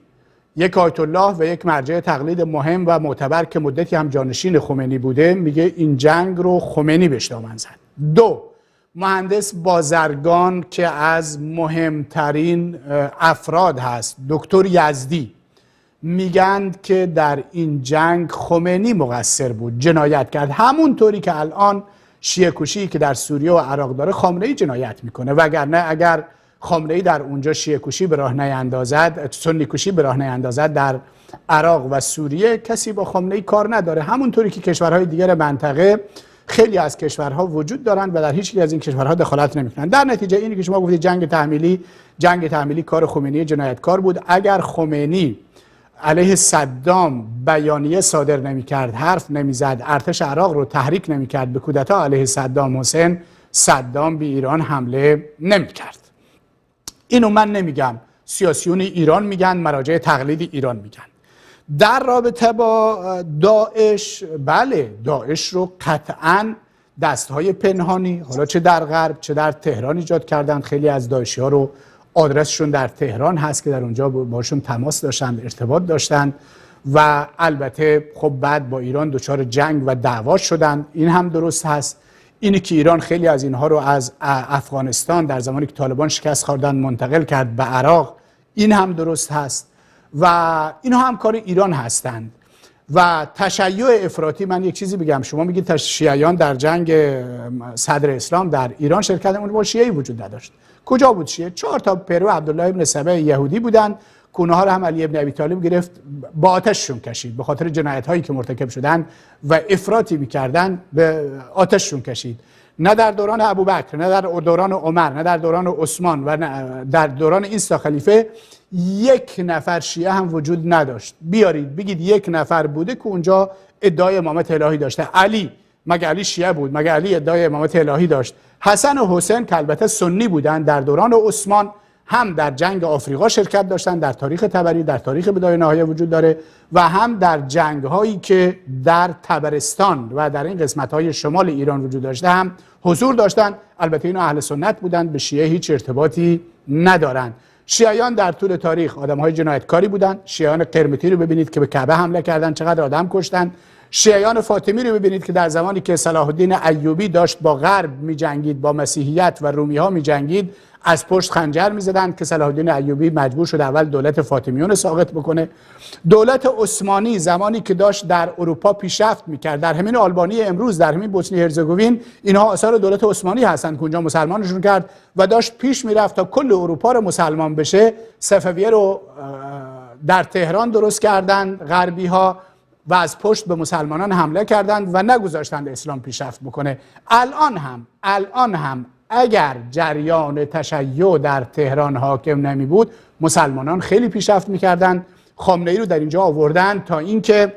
یک آیت الله و یک مرجع تقلید مهم و معتبر که مدتی هم جانشین خمینی بوده، میگه این جنگ رو خمینی بهش دامن زد. دو، مهندس بازرگان که از مهمترین افراد هست، دکتر یزدی، میگن که در این جنگ خمینی مقصر بود، جنایت کرد. همونطوری که الان شیعه کشی که در سوریه و عراق داره خامنه‌ای جنایت میکنه، وگرنه اگر خامنه‌ای در اونجا شیعه کشی به راه نیندازد، سنی کشی به راه نیندازد در عراق و سوریه، کسی با خامنه‌ای کار نداره. همونطوری که کشورهای دیگر منطقه خیلی از کشورها وجود دارند و در هیچ یک از این کشورها دخالت نمیکنن. در نتیجه اینی که شما گفتید جنگ تحمیلی کار خمینی جنایتکار بود. اگر خمینی علیه صدام بیانیه صادر نمیکرد، حرف نمیزد، ارتش عراق رو تحریک نمیکرد به کودتا علیه صدام حسین، صدام به ایران حمله نمیکرد. اینو من نمیگم، سیاسیون ایران میگن، مراجع تقلید ایران میگن. در رابطه با داعش، بله، داعش رو قطعاً دستهای پنهانی، حالا چه در غرب چه در تهران ایجاد کردن. خیلی از داعشی ها رو آدرسشون در تهران هست که در اونجا باشون تماس داشتن، ارتباط داشتن و البته خب بعد با ایران دچار جنگ و دعوا شدن. این هم درست هست. اینی که ایران خیلی از اینها رو از افغانستان در زمانی که طالبان شکست خوردن منتقل کرد به عراق، این هم درست هست و اینها هم کار ایران هستند. و تشیع افراطی، من یک چیزی بگم، شما میگید شیعیان در جنگ صدر اسلام در ایران شرکت کردن، اون با شیعی وجود نداشت. کجا بود شیعه؟ 4 تا پیرو عبدالله ابن سبع یهودی بودن، کونها رو هم علی ابن ابی طالب گرفت با آتششون کشید، به خاطر جنایت هایی که مرتکب شدن و افراطی میکردن به آتششون کشید. نه در دوران ابوبکر، نه در دوران عمر، نه در دوران عثمان و نه در دوران این سه خلیفه یک نفر شیعه هم وجود نداشت. بیارید بگید یک نفر بوده که اونجا ادعای امامت الهی داشته. علی مگه علی شیعه بود؟ مگه علی ادعای امامت الهی داشت؟ حسن و حسین که البته سنی بودند در دوران عثمان هم در جنگ آفریقا شرکت داشتن، در تاریخ طبری، در تاریخ بدایه نهایه وجود داره، و هم در جنگ هایی که در طبرستان و در این قسمت های شمال ایران وجود داشته هم حضور داشتن. البته اینا اهل سنت بودند، به شیعه هیچ ارتباطی ندارند. شیعیان در طول تاریخ آدم های جنایتکاری بودند. شیعیان قرمطی رو ببینید که به کعبه حمله کردن، چقدر آدم کشتن. شیعیان فاطمی رو ببینید که در زمانی که صلاح الدین ایوبی داشت با غرب می‌جنگید، با مسیحیت و رومی ها می‌جنگید، از پشت خنجر می‌زدند که صلاح الدین ایوبی مجبور شد اول دولت فاطمیون ساقط بکنه. دولت عثمانی زمانی که داشت در اروپا پیشرفت می‌کرد، در همین آلبانی امروز، در همین بوسنی هرزگوین، اینها آثار دولت عثمانی هستند که اونجا مسلمانشون کرد و داشت پیش میرفت تا کل اروپا رو مسلمان بشه. صفویه رو در تهران درست کردند غربی‌ها و از پشت به مسلمانان حمله کردند و نگذاشتند اسلام پیشرفت بکنه. الان هم اگر جریان تشیع در تهران حاکم نمی بود، مسلمانان خیلی پیشرفت میکردند. خامنه‌ای رو در اینجا آوردن تا اینکه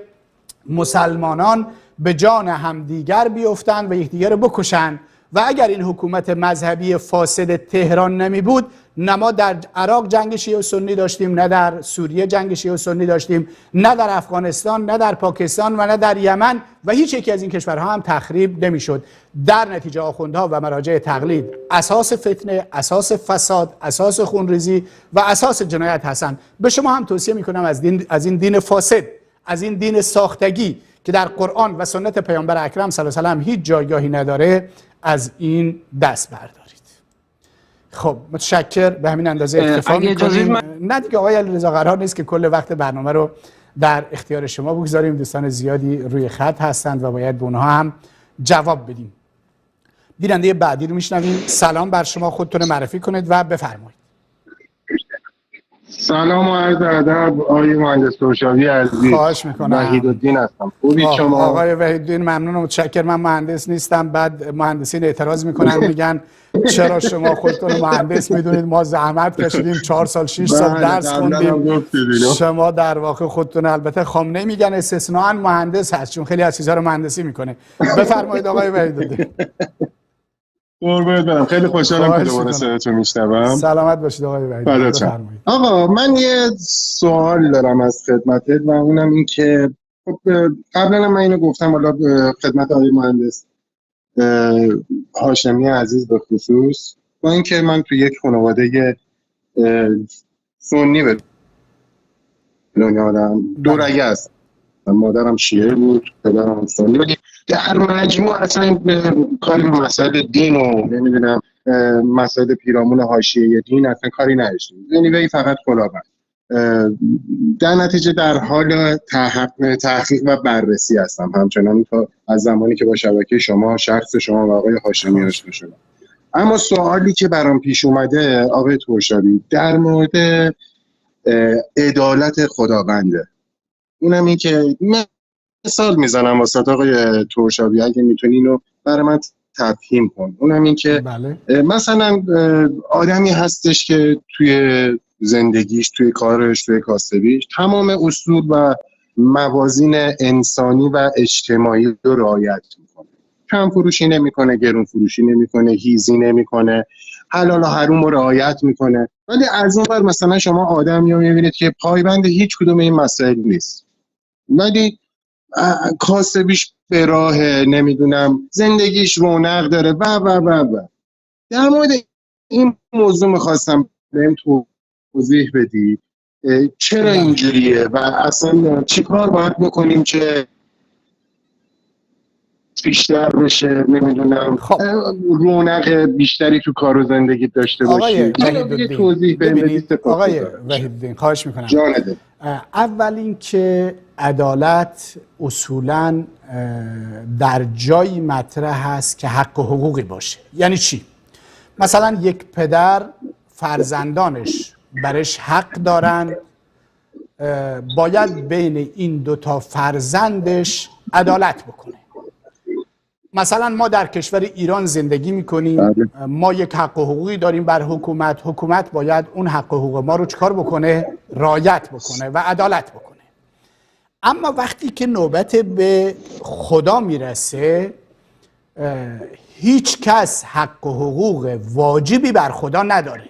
مسلمانان به جان همدیگر بیفتند و یکدیگر رو بکشند. و اگر این حکومت مذهبی فاسد تهران نمی بود، نه ما در عراق جنگ شیعه و سنی داشتیم، نه در سوریه جنگ شیعه و سنی داشتیم، نه در افغانستان، نه در پاکستان و نه در یمن، و هیچ یکی از این کشورها هم تخریب نمیشد. در نتیجه آخوندها و مراجع تقلید اساس فتنه، اساس فساد، اساس خونریزی و اساس جنایت هستند. به شما هم توصیه میکنم از این دین فاسد، از این دین ساختگی که در قرآن و سنت پیامبر اکرم صلی الله علیه و آله هیچ جایگاهی نداره، از این دست بردارید. خب متشکر، به همین اندازه اکتفا می‌کنیم. نه دیگه آقای علیرضا، قرار نیست که کل وقت برنامه رو در اختیار شما بگذاریم. دوستان زیادی روی خط هستند و باید به اونها هم جواب بدیم. بیننده بعدی رو میشنویم. سلام بر شما، خودتون معرفی کنید و بفرمایید. سلام و عرض ادب آقای مهندس ترشاوی عزیز. خواهش میکنم. وحیدالدین هستم. خوبی شما؟ آقای وحیدالدین ممنونم، متشکرم. من مهندس نیستم. بعد مهندسین اعتراض میکنن میگن چرا شما خودتون مهندس میدونید؟ ما زحمت کشیدیم 4 سال 6 سال درس خوندیم. شما در واقع خودتون، البته خامنه‌ای میگن استثناء مهندس هست چون خیلی از چیزا رو مهندسی میکنه. بفرمایید آقای وحیدالدین. قربونت برم، خیلی خوشحالم که دوباره صداتون میشنوم. سلامت باشید آقای وحیدالدین. بفرمایید. آقا من یه سوال دارم از خدمتت و اونم این که خب قبلا من اینو گفتم، حالا خدمت آقای مهندس هاشمی عزیز به خصوص، با اینکه من تو یک خانواده سنی به دنیا آدم دو رگه هستم، مادرم شیعه بود، پدرم سنی، ولی در مجموع اصلا کاری به مسائل دین و نمیدونم مسائل پیرامون حاشیه دین اصلا کاری نداشتیم، یعنی فقط کلاهبند. در نتیجه در حال تحقیق و بررسی هستم، همچنان تا از زمانی که با شبکه شما، شخص شما و آقای هاشمی آشنا شدم. اما سوالی که برام پیش اومده آقای ترشاوی در مورد عدالت خداونده، اونم این که مثال میزنم واسه آقای ترشاوی، اگه میتونی اینو برای من تفهیم کن. اونم این که مثلا آدمی هستش که توی زندگیش، توی کارش، توی کاسبیش تمام اصول و موازین انسانی و اجتماعی رو رعایت میکنه، کم فروشی نمیکنه، گرون فروشی نمیکنه، هیزی نمیکنه، حلال و حروم رو رعایت میکنه، ولی از اون ور مثلا شما آدمی رو میبینید که پایبند هیچ کدوم این مسائل نیست، ولی کاسبیش به راه، نمیدونم زندگیش رونق داره و در مورد این موضوع میخواستم بهم توضیح بدی چرا اینجوریه و اصلا چی کار باید بکنیم که بیشتر بشه، نمیدونم رونق بیشتری تو کار و زندگی داشته باشی. توضیح بدید آقای وحیدالدین، خواهش میکنم. جانده. اول اینکه عدالت اصولاً در جایی مطرح هست که حق و حقوقی باشه. یعنی چی؟ مثلا یک پدر فرزندانش برش حق دارن، باید بین این دوتا فرزندش عدالت بکنه. مثلا ما در کشور ایران زندگی میکنیم، ما یک حق و حقوقی داریم بر حکومت، حکومت باید اون حق و حقوق ما رو چکار بکنه؟ رعایت بکنه و عدالت بکنه. اما وقتی که نوبت به خدا میرسه، هیچ کس حق و حقوق واجبی بر خدا نداره.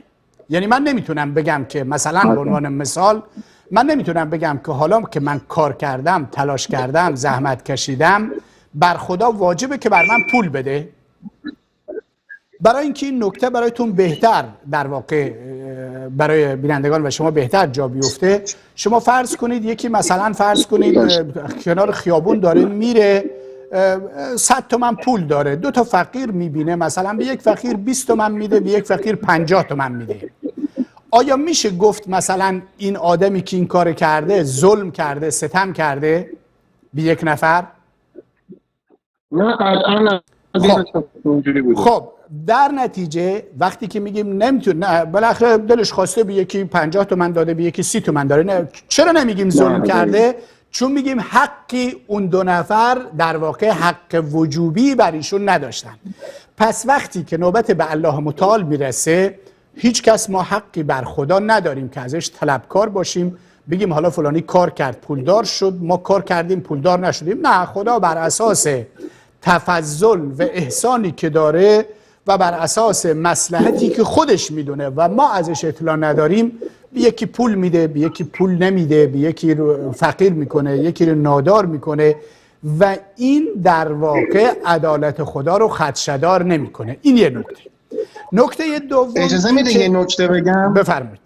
یعنی من نمیتونم بگم که مثلا به عنوان مثال من نمیتونم بگم که حالا که من کار کردم، تلاش کردم، زحمت کشیدم، بر خدا واجبه که بر من پول بده. برای اینکه این نکته برایتون بهتر در واقع برای بینندگان و شما بهتر جا بیفته، شما فرض کنید یکی مثلا فرض کنید کنار خیابون داره میره 100 تومن پول داره، 2 تا فقیر میبینه، مثلا به یک فقیر 20 تومن میده، به یک فقیر 50 تومن میده. آیا میشه گفت مثلا این آدمی که این کار کرده ظلم کرده، ستم کرده به یک نفر؟ نه قطعا خب در نتیجه وقتی که میگیم نمیتونه، بالاخره دلش خواسته به یکی 50 تومن داده، به یکی 30 تومن داره، نه. چرا نمیگیم ظلم کرده؟ چون میگیم حقی اون 2 نفر در واقع حق وجوبی بر ایشون نداشتن. پس وقتی که نوبت به الله متعال میرسه، هیچ کس ما حقی بر خدا نداریم که ازش طلبکار باشیم، بگیم حالا فلانی کار کرد پولدار شد، ما کار کردیم پولدار نشدیم. نه، خدا بر اساس تفضل و احسانی که داره و بر اساس مصلحتی که خودش میدونه و ما ازش اطلاع نداریم، به یکی پول میده، به یکی پول نمیده، به یکی رو فقیر میکنه، یکی رو نادار میکنه و این در واقع عدالت خدا رو خدشه‌دار نمیکنه. این یه نکته. نکته دوم، اجازه میده یه نکته بگم؟ بفرمایید.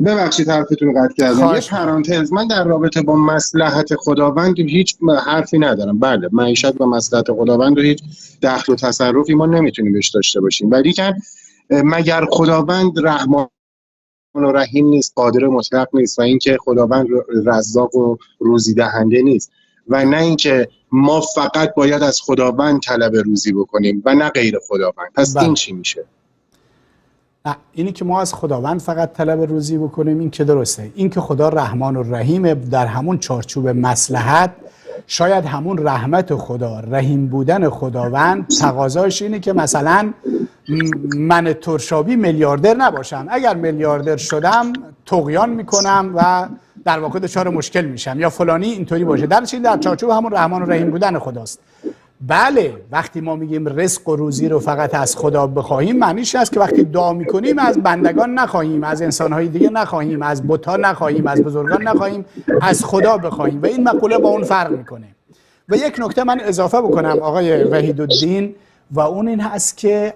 ببخشید حرفتون رو قطع کردم. یه پرانتز، من در رابطه با مصلحت خداوند هیچ حرفی ندارم. بله، معیشت و مصلحت خداوند رو هیچ دخل و تصرفی ما نمیتونیم بهش داشته باشیم، ولی که مگر خداوند رحمان و رحیم نیست، قادر مطلق نیست، و اینکه خداوند رزاق و روزی دهنده نیست، و نه اینکه ما فقط باید از خداوند طلب روزی بکنیم و نه غیر خداوند. پس این چی میشه؟ نه، اینی که ما از خداوند فقط طلب روزی بکنیم این که درسته. این که خدا رحمان و رحیم، در همون چارچوب مصلحت شاید همون رحمت خدا، رحیم بودن خداوند تقاضاش اینه که مثلا من ترشابی میلیاردر نباشم، اگر میلیاردر شدم طغیان میکنم و در واقع دچار مشکل میشم، یا فلانی اینطوری باشه. در چارچوب همون رحمان و رحیم بودن خداست. بله، وقتی ما میگیم رزق و روزی رو فقط از خدا بخواهیم، معنیش است که وقتی دعا میکنیم از بندگان نخواهیم، از انسانهای دیگه نخواهیم، از بت‌ها نخواهیم، از بزرگان نخواهیم، از خدا بخواهیم و این مقوله با اون فرق میکنه. و یک نکته من اضافه بکنم آقای وحیدالدین، و اون این هست که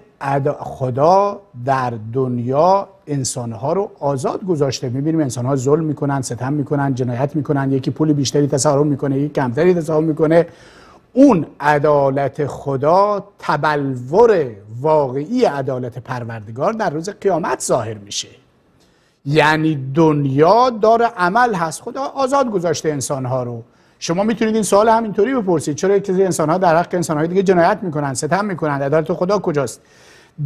خدا در دنیا انسانها رو آزاد گذاشته. میبینیم انسانها ظلم میکنن، ستم میکنن، جنایت میکنن، یکی پول بیشتری تصرف میکنه، یکی کمتری تصرف میکنه. اون عدالت خدا تبلور واقعی عدالت پروردگار در روز قیامت ظاهر میشه. یعنی دنیا دار عمل هست، خدا آزاد گذاشته انسانها رو. شما میتونید این سوال همینطوری بپرسید، چرا یک انسانها در حق انسانهای دیگه جنایت میکنن، ستم میکنن، عدالت خدا کجاست؟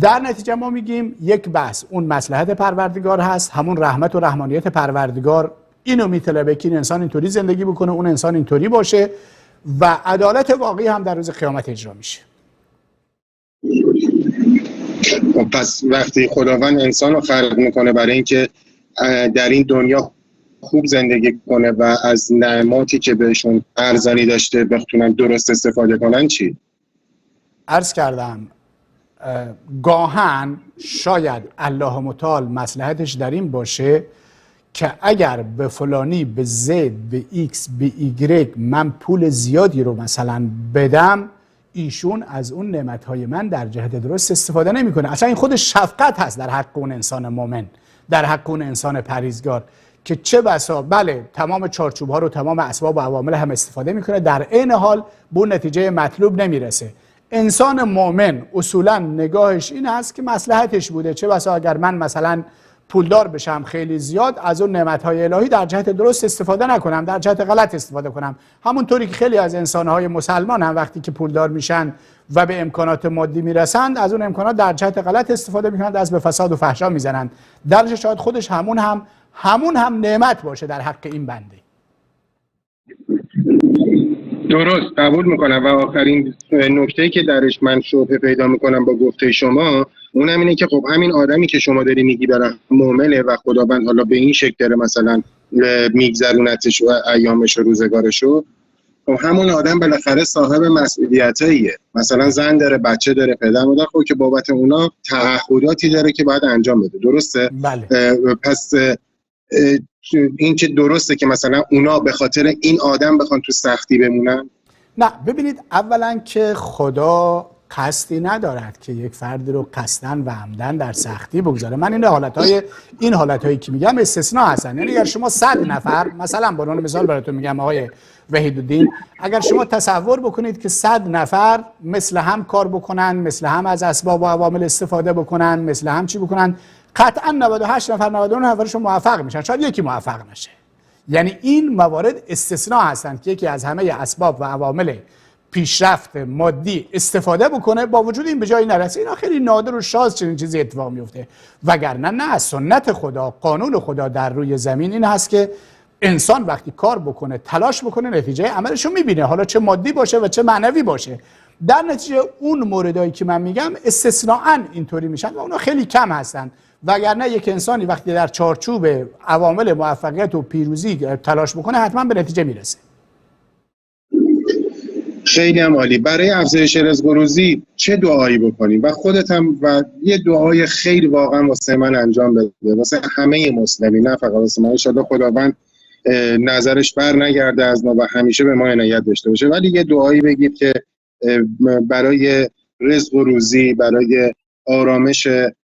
در نتیجه ما میگیم یک بحث اون مصلحت پروردگار هست، همون رحمت و رحمانیت پروردگار اینو میطلبه که این انسان اینطوری زندگی بکنه، اون انسان اینطوری باشه، و عدالت واقعی هم در روز قیامت اجرا میشه. پس وقتی خداوند انسان رو خلق میکنه برای اینکه در این دنیا خوب زندگی کنه و از نعماتی که بهشون ارزانی داشته بتونن درست استفاده کنن، چی؟ عرض کردم گاهن شاید الله متعال مصلحتش در این باشه که اگر به فلانی، به زد، به ایکس، به ایگرگ من پول زیادی رو مثلا بدم، ایشون از اون نعمتهای من در جهت درست استفاده نمیکنه. اصلا این خودش شفقت هست در حق اون انسان مؤمن، در حق اون انسان پرهیزگار، که چه بسا بله تمام چارچوب ها رو، تمام اسباب و عوامل هم استفاده میکنه، در عین حال به اون نتیجه مطلوب نمیرسه. انسان مؤمن اصولا نگاهش این هست که مصلحتش بوده، چه بسا اگر من مثلا پولدار بشم خیلی زیاد، از اون نعمت‌های الهی در جهت درست استفاده نکنم، در جهت غلط استفاده کنم. همونطوری که خیلی از انسان‌های مسلمان هم وقتی که پولدار میشن و به امکانات مادی میرسند، از اون امکانات در جهت غلط استفاده میکنند، از به فساد و فحشا میزنند. درش شاید خودش همون هم نعمت باشه در حق این بنده. درست، قبول میکنم. و آخرین نکته‌ای که درش من شبهه پیدا میکنم با گفته شما، اونم اینه که خب همین آدمی که شما داری میگی برای مؤمنه و خداوند حالا به این شکل داره مثلا میگذرونتش و ایامش و روزگارشو، خب همون آدم بالاخره صاحب مسئولیتاییه، مثلا زن داره، بچه داره، پدر مادر، خب که بابت اونا تعهداتی داره که باید انجام بده. درسته؟ بله. پس این که درسته که مثلا اونا به خاطر این آدم بخوان تو سختی بمونن؟ نه، ببینید اولا که خدا قصدی ندارد که یک فردی رو قصدن و عمدن در سختی بگذاره. من این حالتهایی که میگم استثناء هستن. یعنی اگر شما 100 نفر، مثلا به عنوان مثال براتون میگم آقای وحیدالدین، اگر شما تصور بکنید که 100 نفر مثل هم کار بکنن، مثل هم از اسباب و عوامل استفاده بکنن، مثل هم چی بکنن، قطعا 98 نفر 99 نفرشون موفق میشن، شاید یکی موفق نشه. یعنی این موارد استثناء هستند که یکی از همه اسباب و عوامل پیشرفت مادی استفاده بکنه، با وجود این به جایی نرسه. اینا خیلی نادر و شاذ چنین چیزی اتفاق میفته. وگرنه نه، سنت خدا، قانون خدا در روی زمین این هست که انسان وقتی کار بکنه، تلاش بکنه، نتیجه عملشو میبینه، حالا چه مادی باشه و چه معنوی باشه. در نتیجه اون موردایی که من میگم استثناءً اینطوری میشن و اونا خیلی کم هستن. وگرنه یک انسانی وقتی در چارچوب عوامل موفقیت و پیروزی تلاش بکنه حتما به نتیجه میرسه. خیلی هم عالی. برای افزایش رزق و روزی چه دعایی بکنیم؟ و خودت هم و یه دعای خیلی واقعا واسه من انجام بده، واسه همه مسلمین، نه فقط واسه من. ان شاءالله خداوند نظرش بر نگرده از ما و همیشه به ما عنایت داشته باشه. ولی یه دعایی بگید که برای رزق و روزی، برای آرامش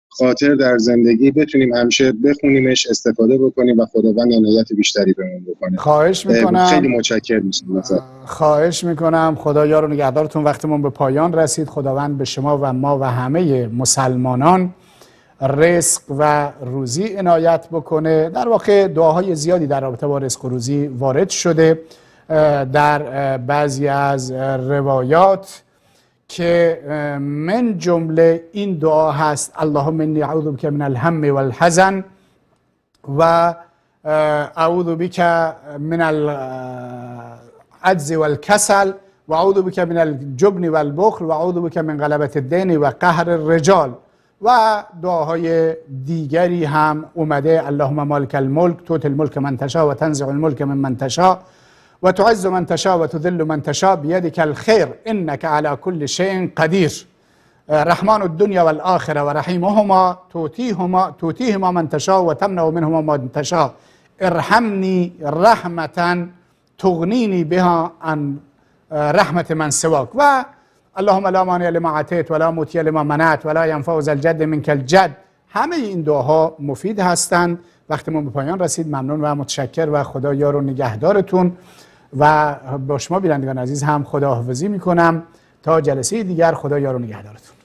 خاطر در زندگی بتونیم همیشه بخونیمش، استفاده بکنیم و خداوند عنایت بیشتری بهمون بکنه. خواهش میکنم. خیلی متشکرم میشم. خواهش میکنم. خدا یار و نگهدارتون. وقتمون به پایان رسید. خداوند به شما و ما و همه مسلمانان رزق و روزی عنایت بکنه. در واقع دعاهای زیادی در رابطه با رزق و روزی وارد شده در بعضی از روایات که من جمله این دعا هست: اللهم انی اعوذ بک من الهم والحزن و اعوذ بک من العجز والکسل و اعوذ بک من الجبن والبخل و اعوذ بک من غلبة الدین و قهر الرجال. و دعاهای دیگری هم اومده: اللهم مالک الملک تؤتی الملک من تشاء و تنزع الملک ممن تشاء و تعز من تشاء و تذل من تشاء بیدک الخیر انک علی کل شیء قدیر. رحمان الدنیا والآخره و رحیمهما توتیهما من تشاء و تمنع منهما من تشاء. ارحمنی رحمتا تغنینی بها عن رحمت من سواک. و اللهم لا مانع لما اعطیت ولا معطی لما منعت ولا ینفع ذا الجد منک الجد. همه این دعاها مفید هستند. وقتمون به پایان رسید. ممنون و متشکر و خدا یار و نگهدارتون و با شما بینندگان عزیز هم خداحافظی میکنم تا جلسه دیگر. خدا یار و نگهدارتون.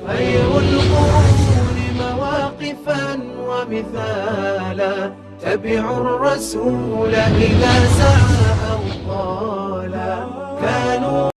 خیر القرون مواقفا و مثالا تبع الرسول اذا سعى او قالا كانوا